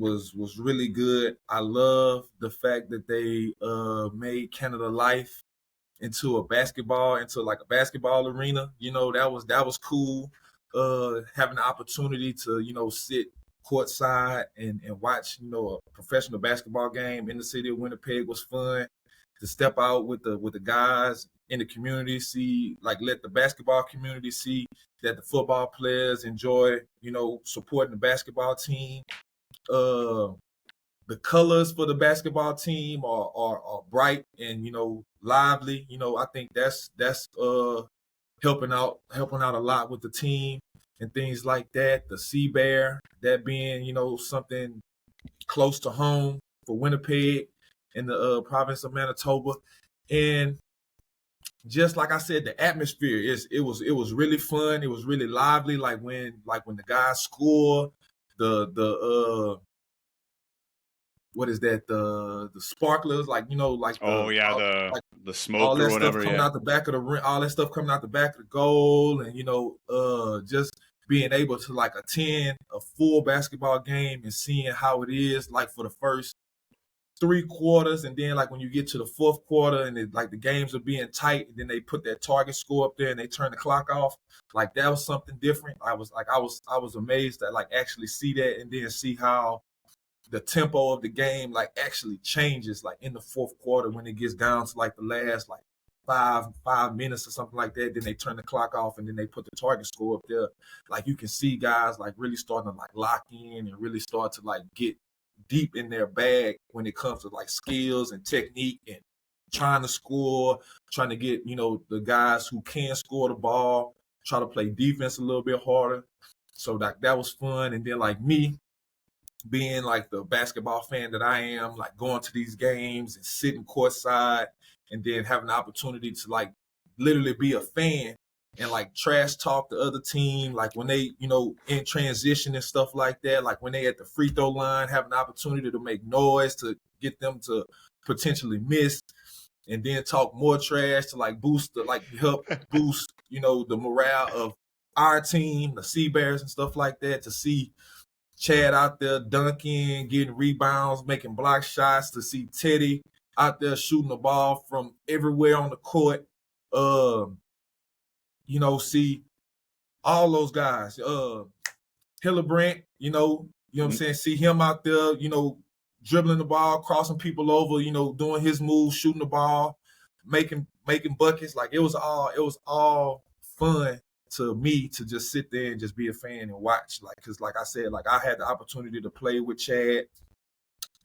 really good. I love the fact that they made Canada Life into a basketball arena. That was cool. Having the opportunity to sit courtside and watch a professional basketball game in the city of Winnipeg was fun. To step out with the guys in the community, let the basketball community see that the football players enjoy supporting the basketball team. The colors for the basketball team are bright and lively. I think that's helping out a lot with the team and things like that. The Sea Bear, that being, something close to home for Winnipeg in the province of Manitoba. And just like I said, the atmosphere it was really fun. It was really lively. Like when the guys score, the what is that? The sparklers, the smoke or whatever. Coming out the back of the rim, all that stuff coming out the back of the goal, and just being able to like attend a full basketball game and seeing how it is like for the first 3 quarters, and then like when you get to the fourth quarter and like the games are being tight, and then they put that target score up there and they turn the clock off, like that was something different. I was amazed that like actually see that, and then see how the tempo of the game like actually changes like in the fourth quarter when it gets down to like the last like 5 minutes or something like that. Then they turn the clock off and then they put the target score up there. Like you can see guys like really starting to like lock in and really start to like get deep in their bag when it comes to like skills and technique and trying to score, trying to get, you know, the guys who can score the ball, try to play defense a little bit harder. So that was fun. And then like me being like the basketball fan that I am, like going to these games and sitting courtside and then having the opportunity to like literally be a fan and like trash talk the other team, like when they, you know, in transition and stuff like that, like when they at the free throw line, having the opportunity to make noise to get them to potentially miss, and then talk more trash to like boost the, like help boost, you know, the morale of our team, the Sea Bears and stuff like that, to see Chad out there dunking, getting rebounds, making block shots, to see Teddy out there shooting the ball from everywhere on the court. You know, see all those guys. Hillebrand, you know what I'm saying? See him out there, you know, dribbling the ball, crossing people over, you know, doing his moves, shooting the ball, making buckets. Like it was all fun to me to just sit there and just be a fan and watch. Like, cause like I said, like I had the opportunity to play with Chad,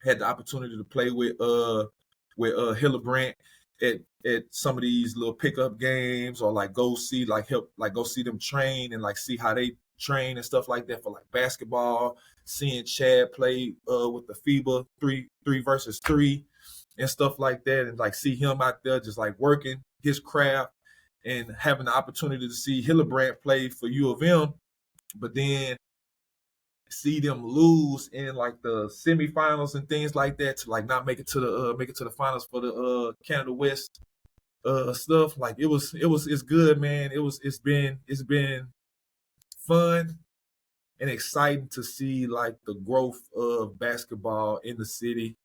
had the opportunity to play with Hillebrand at some of these little pickup games, or like go see them train and like see how they train and stuff like that for like basketball. Seeing Chad play with the FIBA 3-3 and stuff like that, and like see him out there just like working his craft, and having the opportunity to see Hillebrand play for U of M, but then see them lose in like the semifinals and things like that to like not make it to the finals for the Canada West stuff. Like it's good, man. It's been fun and exciting to see like the growth of basketball in the city,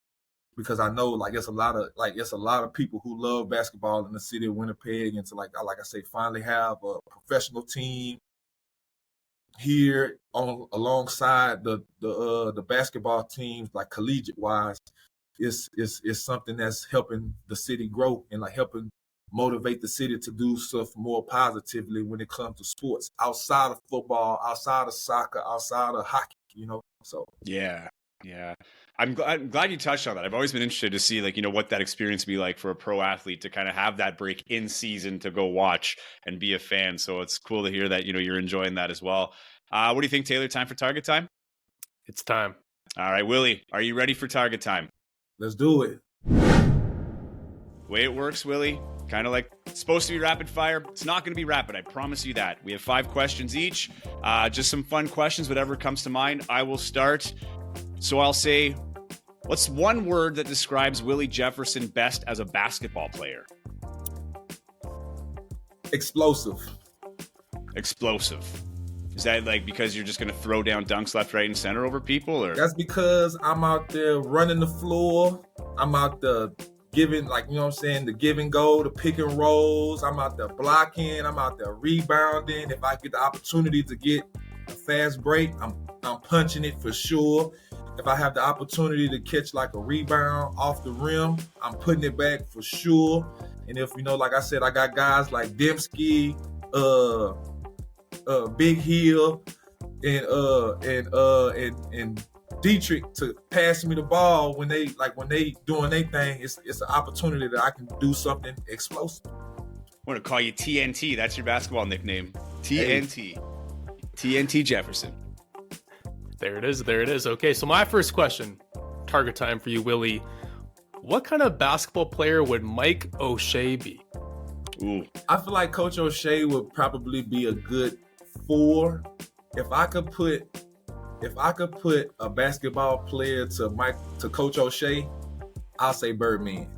because I know like it's a lot of people who love basketball in the city of Winnipeg, and to like I say, finally have a professional team here alongside the basketball teams, like collegiate wise, is something that's helping the city grow and like helping motivate the city to do stuff more positively when it comes to sports outside of football, outside of soccer, outside of hockey, you know. So yeah. I'm glad you touched on that. I've always been interested to see, like, you know, what that experience would be like for a pro athlete to kind of have that break in season to go watch and be a fan. So it's cool to hear that, you know, you're enjoying that as well. What do you think, Taylor? Time for target time? It's time. All right, Willie, are you ready for target time? Let's do it. The way it works, Willie, kind of like it's supposed to be rapid fire. It's not going to be rapid, I promise you that. We have 5 questions each, just some fun questions, whatever comes to mind. I will start. So I'll say, what's one word that describes Willie Jefferson best as a basketball player? Explosive. Explosive. Is that like because you're just going to throw down dunks left, right, and center over people? Or that's because I'm out there running the floor. I'm out there giving, like, you know what I'm saying, the give and go, the pick and rolls. I'm out there blocking. I'm out there rebounding. If I get the opportunity to get a fast break, I'm punching it for sure. If I have the opportunity to catch like a rebound off the rim, I'm putting it back for sure. And if, you know, like I said, I got guys like Dembski, Big Hill, and Dietrich to pass me the ball when they doing their thing, it's an opportunity that I can do something explosive. I want to call you TNT. That's your basketball nickname. TNT. Hey. TNT Jefferson. There it is. Okay, so my first question, target time for you, Willie. What kind of basketball player would Mike O'Shea be? Ooh. I feel like Coach O'Shea would probably be a good 4. If I could put a basketball player to Coach O'Shea, I'll say Birdman.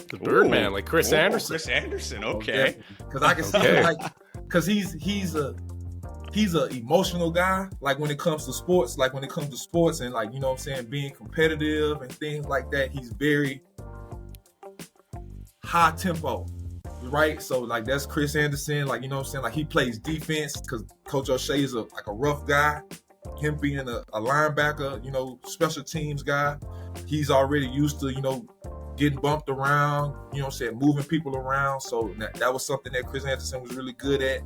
The Birdman, like Chris Anderson. Chris Anderson, okay. Because I can see him, like, because he's he's an emotional guy. Like when it comes to sports, and like, you know what I'm saying, being competitive and things like that, he's very high tempo, right? So like that's Chris Anderson. Like, you know what I'm saying, like he plays defense because Coach O'Shea is like a rough guy. Him being a linebacker, you know, special teams guy, he's already used to, you know, getting bumped around, you know what I'm saying, moving people around. So that was something that Chris Anderson was really good at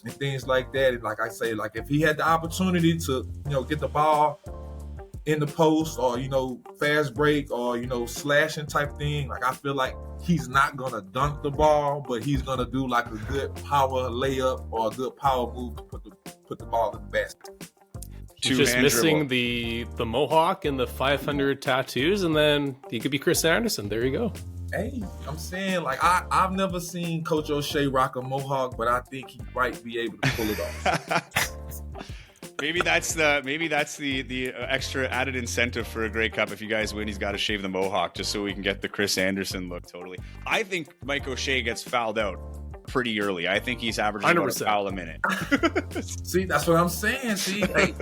and things like that. And like I say, like if he had the opportunity to, you know, get the ball in the post or, you know, fast break or, you know, slashing type thing, like I feel like he's not going to dunk the ball, but he's going to do like a good power layup or a good power move to put the ball in the basket. Just missing the mohawk and the 500 tattoos, and then he could be Chris Anderson. There you go. Hey, I'm saying, like, I've never seen Coach O'Shea rock a mohawk, but I think he might be able to pull it off. Maybe that's the extra added incentive for a Grey Cup. If you guys win, he's got to shave the mohawk just so we can get the Chris Anderson look. Totally. I think Mike O'Shea gets fouled out pretty early. I think he's averaging about a foul a minute. See, that's what I'm saying. See, hey,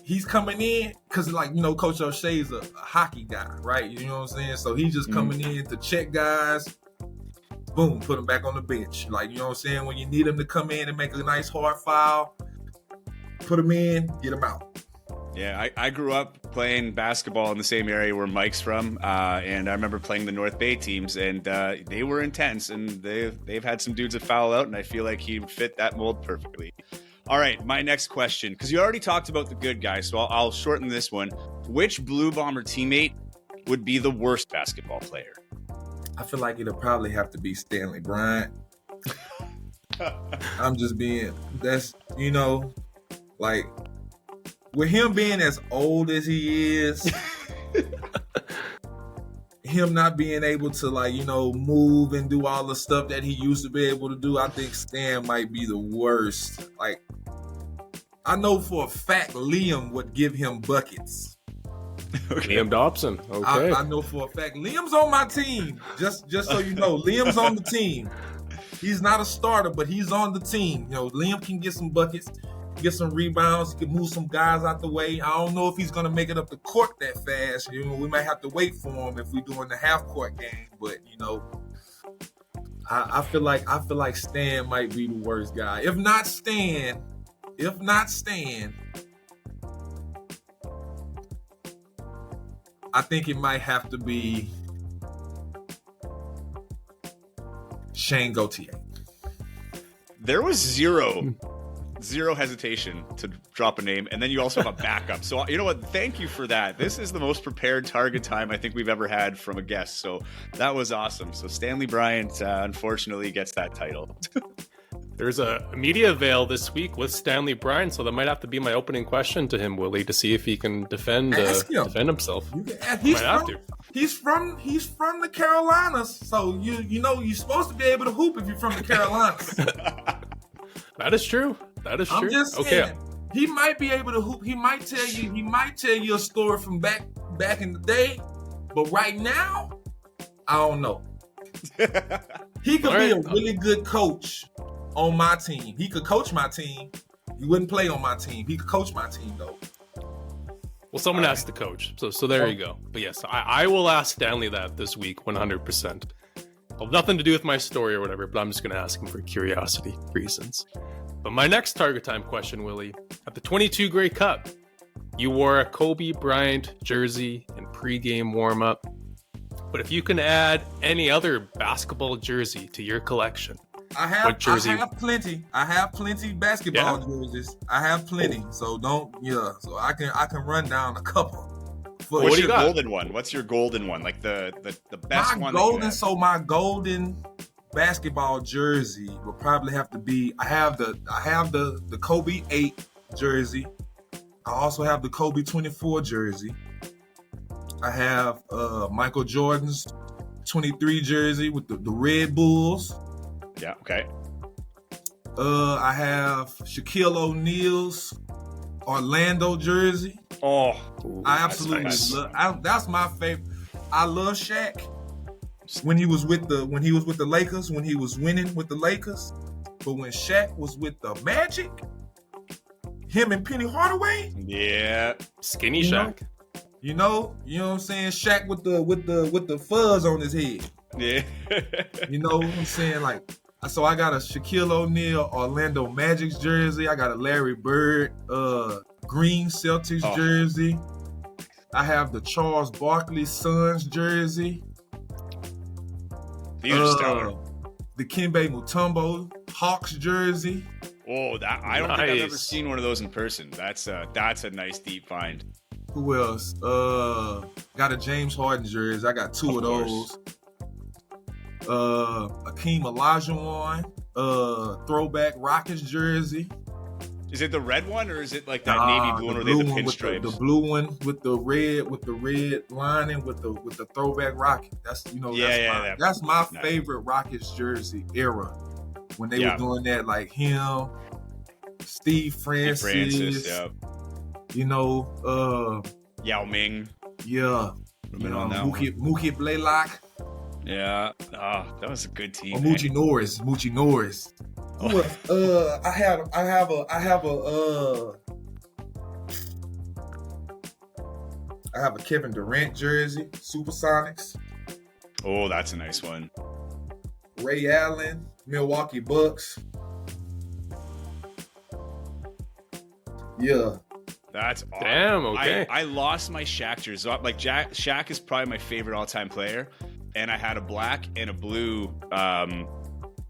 he's coming in because, like, you know, Coach O'Shea is a hockey guy, right? You know what I'm saying? So he's just coming in to check guys, boom, put him back on the bench. Like, you know what I'm saying? When you need him to come in and make a nice hard foul, put him in, get him out. Yeah, I grew up playing basketball in the same area where Mike's from, and I remember playing the North Bay teams, and they were intense, and they've had some dudes that foul out, and I feel like he would fit that mold perfectly. All right, my next question, because you already talked about the good guys, so I'll shorten this one. Which Blue Bomber teammate would be the worst basketball player? I feel like it'll probably have to be Stanley Bryant. I'm just being, that's, you know, like, with him being as old as he is, him not being able to, like, you know, move and do all the stuff that he used to be able to do, I think Stan might be the worst. Like, I know for a fact Liam would give him buckets. Okay. Liam Dobson. Okay. I know for a fact Liam's on my team. Just so you know, Liam's on the team. He's not a starter, but he's on the team. You know, Liam can get some buckets, get some rebounds, he can move some guys out the way. I don't know if he's gonna make it up the court that fast. You know, we might have to wait for him if we're doing the half court game. But you know, I feel like Stan might be the worst guy. If not Stan, I think it might have to be Shane Gauthier. There was zero hesitation to drop a name, and then you also have a backup. So you know what? Thank you for that. This is the most prepared target time I think we've ever had from a guest. So that was awesome. So Stanley Bryant, unfortunately, gets that title. There's a media avail this week with Stanley Bryant, so that might have to be my opening question to him, Willie, to see if he can defend himself. He's from the Carolinas, so you know you're supposed to be able to hoop if you're from the Carolinas. That is true. I'm just saying, he might be able to hoop. He might tell you a story from back in the day, but right now, I don't know. He could be a really good coach on my team. He could coach my team. He wouldn't play on my team. He could coach my team though. Well, someone has to coach. So there you go. But yes, I will ask Stanley that this week, 100%. Well, nothing to do with my story or whatever, but I'm just going to ask him for curiosity reasons. But my next target time question, Willie, at the 22 Grey Cup, you wore a Kobe Bryant jersey in pregame warm-up. But if you can add any other basketball jersey to your collection, I have plenty. I have plenty basketball jerseys. I have plenty. So so I can run down a couple. What's your golden one? What's your golden one? Like the best one. My golden basketball jersey would probably have to be, I have the Kobe 8 jersey. I also have the Kobe 24 jersey. I have Michael Jordan's 23 jersey with the Red Bulls. Yeah, okay. I have Shaquille O'Neal's Orlando jersey. Oh, I absolutely love. That's my favorite. I love Shaq when he was with the Lakers, when he was winning with the Lakers. But when Shaq was with the Magic, him and Penny Hardaway. Yeah. Skinny Shaq. You know what I'm saying? Shaq with the fuzz on his head. Yeah. You know what I'm saying? Like, so I got a Shaquille O'Neal Orlando Magic's jersey. I got a Larry Bird green Celtics jersey. I have the Charles Barkley Suns jersey. These are stellar. The Kembe Mutombo Hawks jersey. Oh, that I don't think I've ever seen one of those in person. That's a nice deep find. Who else? Got a James Harden jersey. I got two of those. Akeem Olajuwon, throwback Rockets jersey. Is it the red one or is it like that navy blue one or the pinstripes? The blue one with the red lining with the throwback Rocket. That's that's my favorite Rockets jersey era. When they were doing that, like him, Steve Francis, you know, Yao Ming. Yeah. Mookie Blaylock. Yeah. Oh, that was a good team. Moochie Norris. I have a Kevin Durant jersey, Supersonics. Oh, that's a nice one. Ray Allen, Milwaukee Bucks. Yeah. That's awesome. Damn, okay. I lost my Shaq jersey. Like Shaq is probably my favorite all-time player, and I had a black and a blue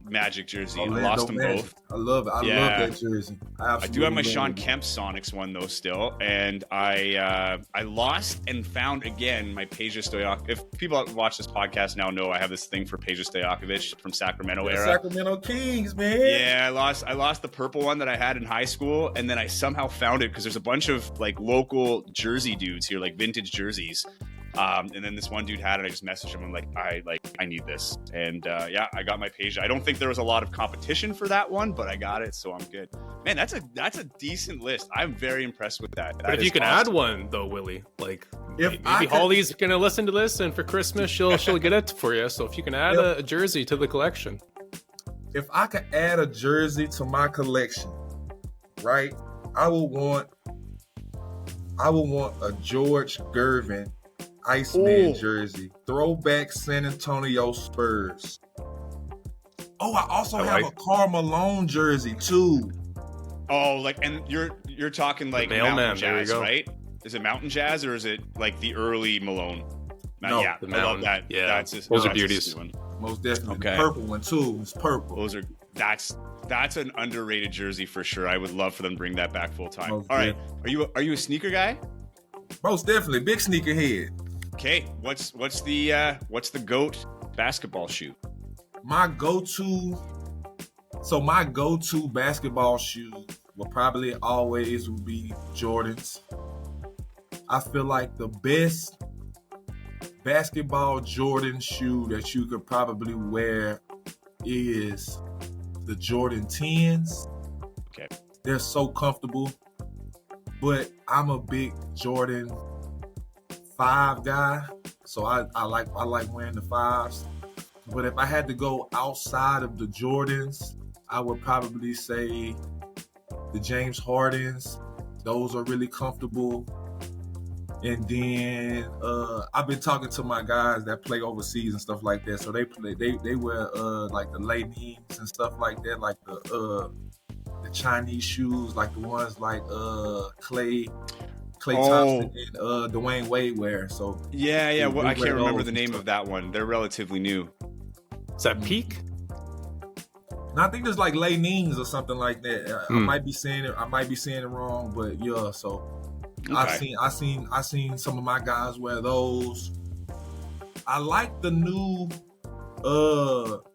Magic jersey. I lost them both. I love it. I love that jersey. I do have my Sean Kemp Sonics one though still, and I lost and found again my Peja Stojakovic. If people that watch this podcast now know I have this thing for Peja Stojakovic from Sacramento era. Sacramento Kings, man. Yeah, I lost the purple one that I had in high school, and then I somehow found it because there's a bunch of like local jersey dudes here, like vintage jerseys. And then this one dude had it. I just messaged him. I'm like, I need this. And I got my page. I don't think there was a lot of competition for that one, but I got it, so I'm good. Man, that's a decent list. I'm very impressed with that. But if you can add one though, Willie, like maybe Holly's gonna listen to this, and for Christmas she'll get it for you. So if you can add a jersey to the collection. If I could add a jersey to my collection, right? I would want a George Gervin Iceman jersey, throwback San Antonio Spurs. Oh, I also have a Karl Malone jersey too. Oh, like, and you're talking like Mountain Jazz, right? Is it Mountain Jazz or is it like the early Malone? No, yeah, the I love that. Yeah, those are beauties. Most definitely. Okay. The purple one too. It's purple. That's an underrated jersey for sure. I would love for them to bring that back full time. All right, are you a sneaker guy? Most definitely, big sneaker head. Okay, what's the GOAT basketball shoe? My go-to basketball shoe will probably always be Jordans. I feel like the best basketball Jordan shoe that you could probably wear is the Jordan 10s. Okay. They're so comfortable, but I'm a big Jordan 5 guy, so I like wearing the 5s. But if I had to go outside of the Jordans, I would probably say the James Hardens. Those are really comfortable. And then I've been talking to my guys that play overseas and stuff like that. So they wear like the Leanings and stuff like that, like the Chinese shoes, like the ones like Klay Thompson and Dwayne Wade wear. So yeah. Well, I can't remember the name of that one. They're relatively new. Is that Peak? And I think there's like Leanings or something like that. I might be saying it wrong, but yeah. So okay. I seen some of my guys wear those. I like the new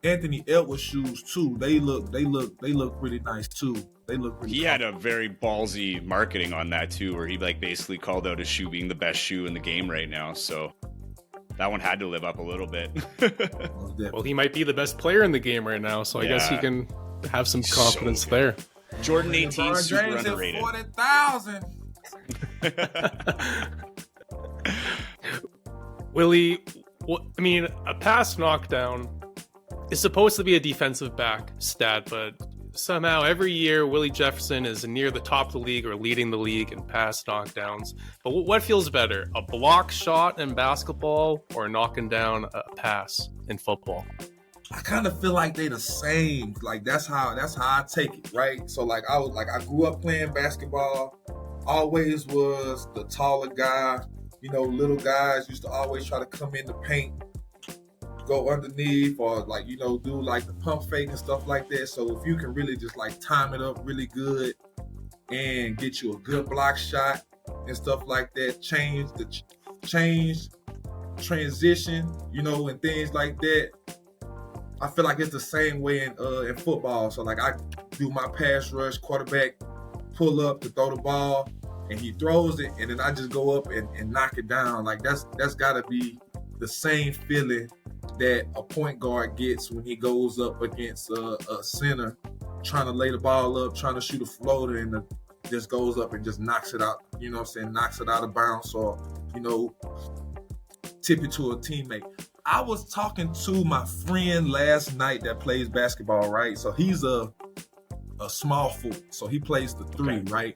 Anthony Edwards shoes too. They look pretty nice too. He had a very ballsy marketing on that too, where he like basically called out his shoe being the best shoe in the game right now. So that one had to live up a little bit. Well, he might be the best player in the game right now, so I guess he can have some confidence there. Jordan 18 super underrated. 40,000. Willie, a pass knockdown is supposed to be a defensive back stat, but somehow every year Willie Jefferson is near the top of the league or leading the league in pass knockdowns. But what feels better, a block shot in basketball or knocking down a pass in football? I kind of feel like they the same. Like that's how I take it, right? So like I grew up playing basketball, always was the taller guy. Little guys used to always try to come in the paint, go underneath, or like, do like the pump fake and stuff like that. So if you can really just like time it up really good and get you a good block shot and stuff like that, change transition, and things like that. I feel like it's the same way in football. So like I do my pass rush, quarterback pull up to throw the ball, and he throws it, and then I just go up and knock it down. Like that's gotta be the same feeling that a point guard gets when he goes up against a center, trying to lay the ball up, trying to shoot a floater, and just goes up and just knocks it out. Knocks it out of bounds, or tip it to a teammate. I was talking to my friend last night that plays basketball, right? So he's a small foot, so he plays the 3, okay, right?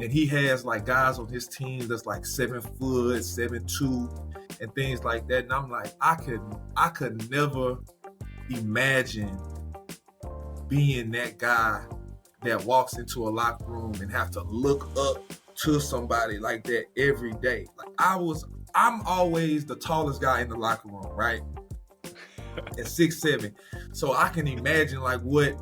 And he has like guys on his team that's like 7 foot, 7'2", and things like that. And I'm like, I could never imagine being that guy that walks into a locker room and have to look up to somebody like that every day. Like I'm always the tallest guy in the locker room, right? At 6'7". So I can imagine like what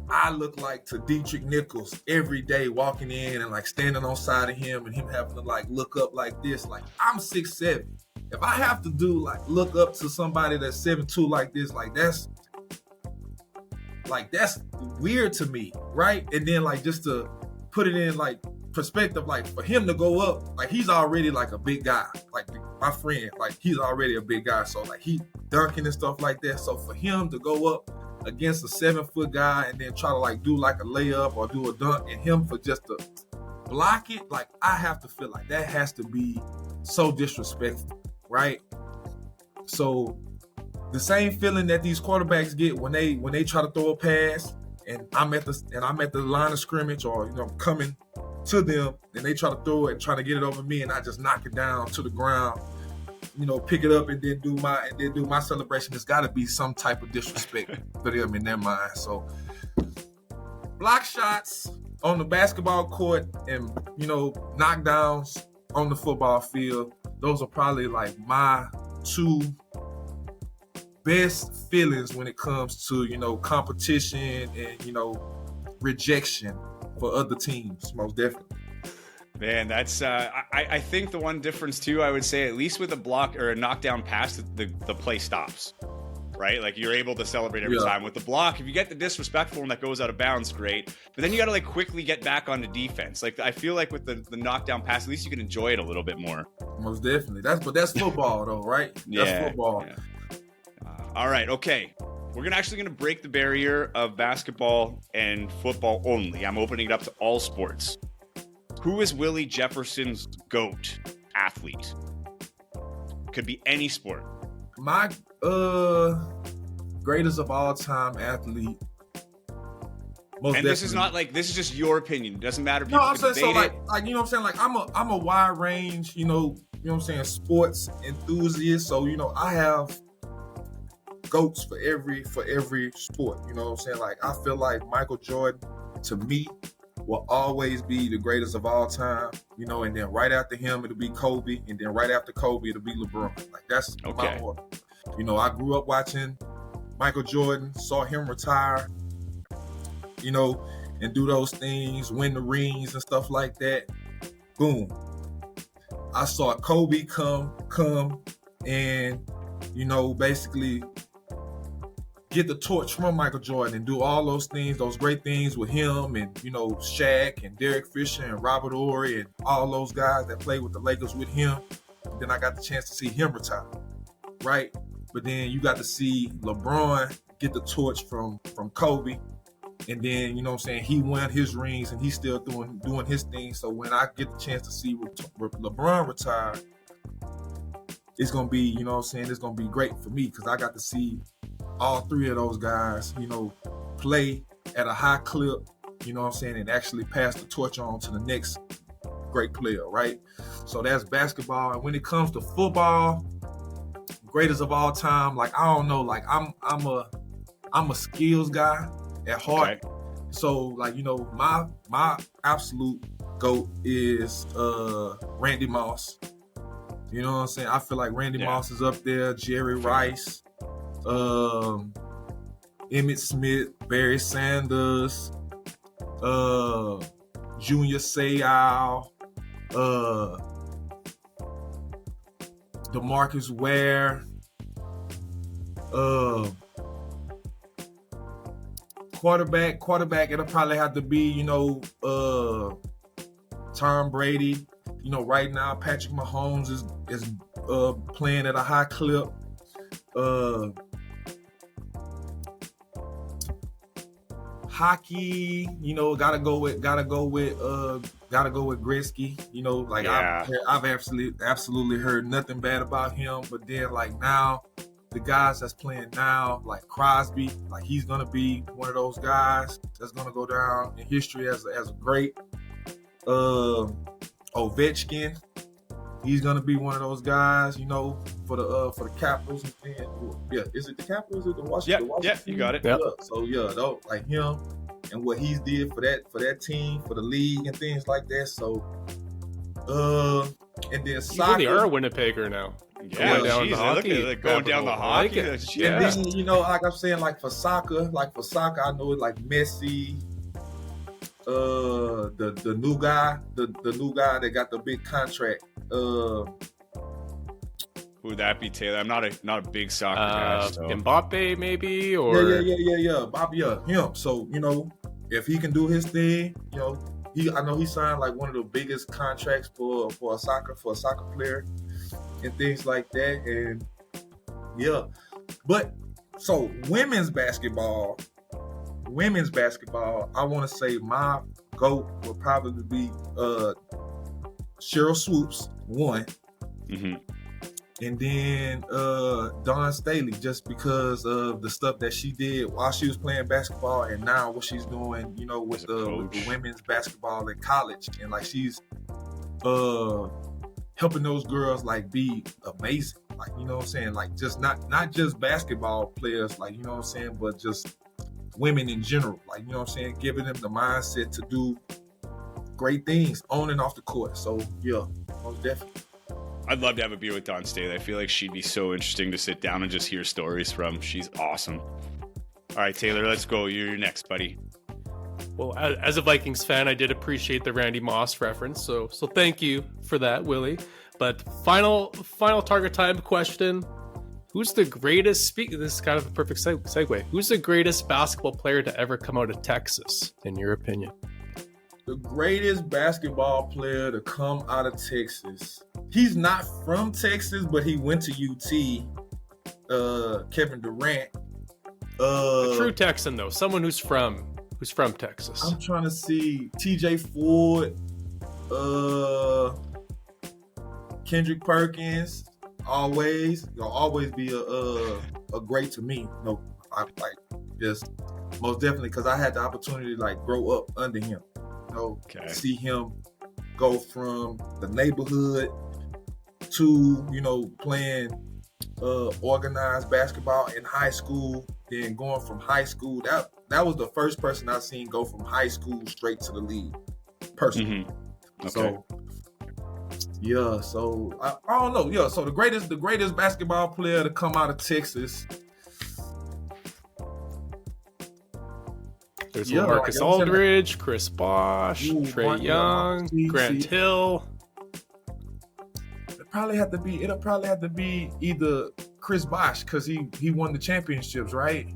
I look like to Dietrich Nichols every day, walking in and like standing on side of him and him having to like look up like this. Like I'm 6'7". If I have to do like look up to somebody that's 7'2" like this, that's weird to me, right? And then like just to put it in like perspective, like for him to go up, like he's already like a big guy. Like my friend, like he's already a big guy. So like he dunking and stuff like that. So for him to go up against a 7-foot guy and then try to like do like a layup or do a dunk, and him for just to block it, like I have to feel like that has to be so disrespectful, right? So the same feeling that these quarterbacks get when they try to throw a pass and I'm at the line of scrimmage, or coming to them and they try to throw it and try to get it over me, and I just knock it down to the ground, pick it up and then do my celebration. There's got to be some type of disrespect for them in their mind. So block shots on the basketball court and knockdowns on the football field, those are probably like my 2 best feelings when it comes to competition and rejection for other teams, most definitely. Man, that's I think the one difference too, I would say, at least with a block or a knockdown pass, the play stops, right? Like you're able to celebrate every time. With the block, if you get the disrespectful one that goes out of bounds, great, but then you got to like quickly get back onto defense. Like I feel like with the knockdown pass, at least you can enjoy it a little bit more. Most definitely. That's football though, right? That's football. Yeah. All right, okay. We're actually gonna break the barrier of basketball and football only. I'm opening it up to all sports. Who is Willie Jefferson's GOAT athlete? Could be any sport. My greatest of all time athlete. Most and definitely. This is not like, this is just your opinion. It doesn't matter if no, I'm saying so like like I'm a wide range, sports enthusiast. So I have GOATs for every sport. Like I feel like Michael Jordan to me will always be the greatest of all time, and then right after him it'll be Kobe, and then right after Kobe it'll be LeBron. Like that's my order. I grew up watching Michael Jordan, saw him retire, and do those things, win the rings and stuff like that. Boom. I saw Kobe come and, basically get the torch from Michael Jordan and do all those things, those great things with him and, Shaq and Derek Fisher and Robert Horry and all those guys that played with the Lakers with him. And then I got the chance to see him retire, right? But then you got to see LeBron get the torch from Kobe. And then, he won his rings and he's still doing his thing. So when I get the chance to see LeBron retire, it's going to be, it's going to be great for me because I got to see all 3 of those guys, play at a high clip, you know what I'm saying, and actually pass the torch on to the next great player, right? So that's basketball. And when it comes to football, greatest of all time, like I don't know, like I'm a skills guy at heart. Okay. So like, you know, my absolute GOAT is Randy Moss. You know what I'm saying? I feel like Randy Moss is up there, Jerry Rice, Emmitt Smith, Barry Sanders, Junior Seau, DeMarcus Ware, quarterback, it'll probably have to be, you know, Tom Brady. You know, right now Patrick Mahomes is playing at a high clip. Hockey, you know, gotta go with Gretzky. You know, like I've absolutely heard nothing bad about him. But then like now, the guys that's playing now, like Crosby, like he's gonna be one of those guys that's gonna go down in history as a great. Ovechkin, he's gonna be one of those guys, you know, for the Capitals. Is it the Capitals or the Washington? Yeah, you got it. Yep. So like him and what he's did for that team, for the league and things like that. So, and then soccer. You really are a Winnipegger now. Yeah, going down the hockey. Yeah. And then, you know, like I'm saying, like for soccer, I know like Messi. The new guy that got the big contract. Who would that be, Taylor? I'm not a big soccer guy. So. Mbappe maybe, or yeah, Bobby, him. So you know, if he can do his thing, you know, I know he signed like one of the biggest contracts for a soccer player and things like that. And yeah, but so women's basketball, I want to say my GOAT would probably be Cheryl Swoops, one. Mm-hmm. And then Dawn Staley, just because of the stuff that she did while she was playing basketball and now what she's doing, you know, with the women's basketball in college. And like she's helping those girls like be amazing. Like, you know what I'm saying? Like just not just basketball players, like, you know what I'm saying, but just women in general, like, you know what I'm saying, giving them the mindset to do great things on and off the court. So yeah, most definitely. I'd love to have a beer with Dawn Staley. I feel like she'd be so interesting to sit down and just hear stories from. She's awesome. All right, Taylor, let's go. You're next, buddy. Well, as a Vikings fan, I did appreciate the Randy Moss reference, so thank you for that, Willie. But final target time question. Who's the greatest, this is kind of a perfect segue. Who's the greatest basketball player to ever come out of Texas, in your opinion? The greatest basketball player to come out of Texas. He's not from Texas, but he went to UT. Kevin Durant. A true Texan, though. Someone who's from Texas. I'm trying to see TJ Ford. Kendrick Perkins. Always, you'll always be a great to me. No, I like just most definitely because I had the opportunity to like grow up under him. You know, see him go from the neighborhood to, you know, playing organized basketball in high school, then going from high school. That was the first person I seen go from high school straight to the league, personally. Mm-hmm. Okay. So. Yeah, so I don't know. Yeah, so the greatest basketball player to come out of Texas. There's Marcus Aldridge, Chris Bosh, Trae Young, Grant Hill. It'll probably have to be either Chris Bosh because he won the championships, right?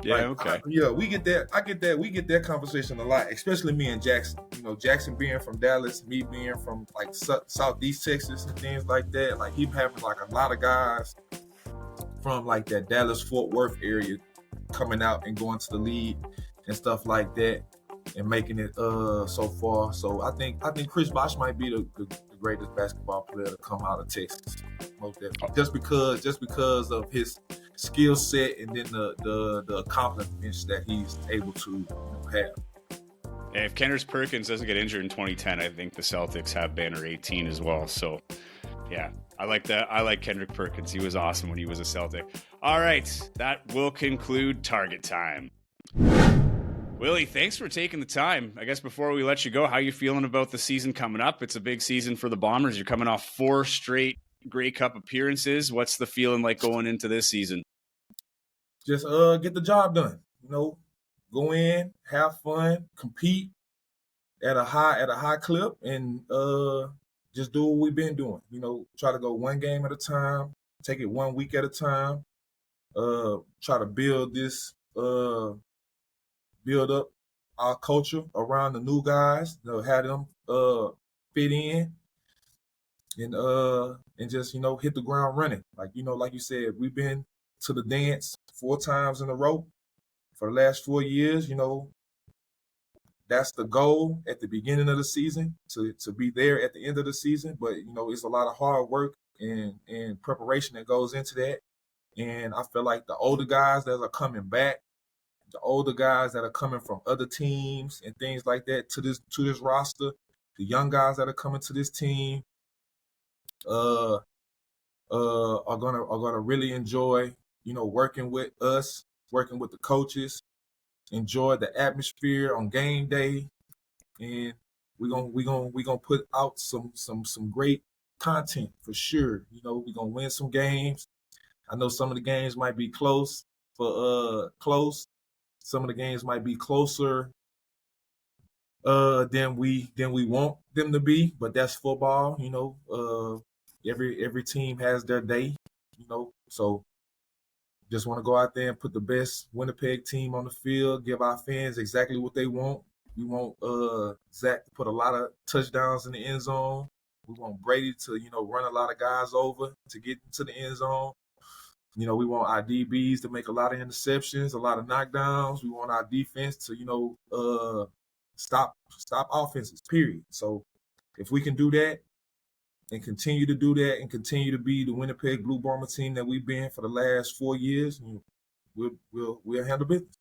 Yeah, like, okay. We get that. I get that. We get that conversation a lot, especially me and Jackson. You know, Jackson being from Dallas, me being from like Southeast Texas and things like that. Like he having like a lot of guys from like that Dallas Fort Worth area coming out and going to the league and stuff like that. and making it so far. So I think Chris Bosh might be the greatest basketball player to come out of Texas, most definitely. Just because of his skill set and then the accomplishments that he's able to have. If Kendrick Perkins doesn't get injured in 2010, I think the Celtics have banner 18 as well. So, yeah, I like that. I like Kendrick Perkins. He was awesome when he was a Celtic. All right, that will conclude Target Time. Willie, thanks for taking the time. I guess before we let you go, how you feeling about the season coming up? It's a big season for the Bombers. You're coming off 4 straight Grey Cup appearances. What's the feeling like going into this season? Just get the job done. Go in, have fun, compete at a high clip, and just do what we've been doing. Try to go one game at a time, take it 1 week at a time. Try to build up our culture around the new guys. Have them fit in, and just hit the ground running. Like you said, we've been to the dance 4 times in a row for the last 4 years. That's the goal at the beginning of the season, to be there at the end of the season. But it's a lot of hard work and preparation that goes into that. And I feel like the older guys that are coming back, the older guys that are coming from other teams and things like that to this roster, the young guys that are coming to this team, are gonna really enjoy working with us, working with the coaches, enjoy the atmosphere on game day, and we're gonna put out some great content for sure. We're gonna win some games. I know some of the games might be close. Some of the games might be closer than we want them to be, but that's football. Every team has their day. So just want to go out there and put the best Winnipeg team on the field, give our fans exactly what they want. We want Zach to put a lot of touchdowns in the end zone. We want Brady to run a lot of guys over to get to the end zone. We want our DBs to make a lot of interceptions, a lot of knockdowns. We want our defense to, stop offenses, period. So if we can do that and continue to do that and continue to be the Winnipeg Blue Bomber team that we've been for the last 4 years, we'll handle business.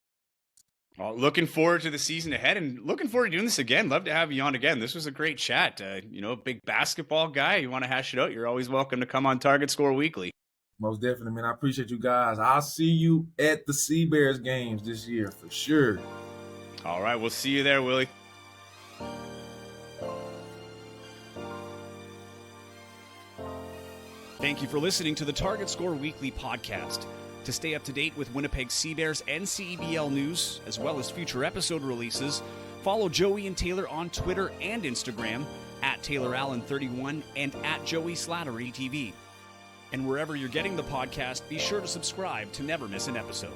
Well, looking forward to the season ahead and looking forward to doing this again. Love to have you on again. This was a great chat. Big basketball guy. You want to hash it out, you're always welcome to come on Target Score Weekly. Most definitely, man. I appreciate you guys. I'll see you at the Sea Bears games this year for sure. All right, we'll see you there, Willie. Thank you for listening to the Target Score Weekly podcast. To stay up to date with Winnipeg Sea Bears and CEBL news, as well as future episode releases, follow Joey and Taylor on Twitter and Instagram at TaylorAllen31 and at Joey Slattery TV. And wherever you're getting the podcast, be sure to subscribe to never miss an episode.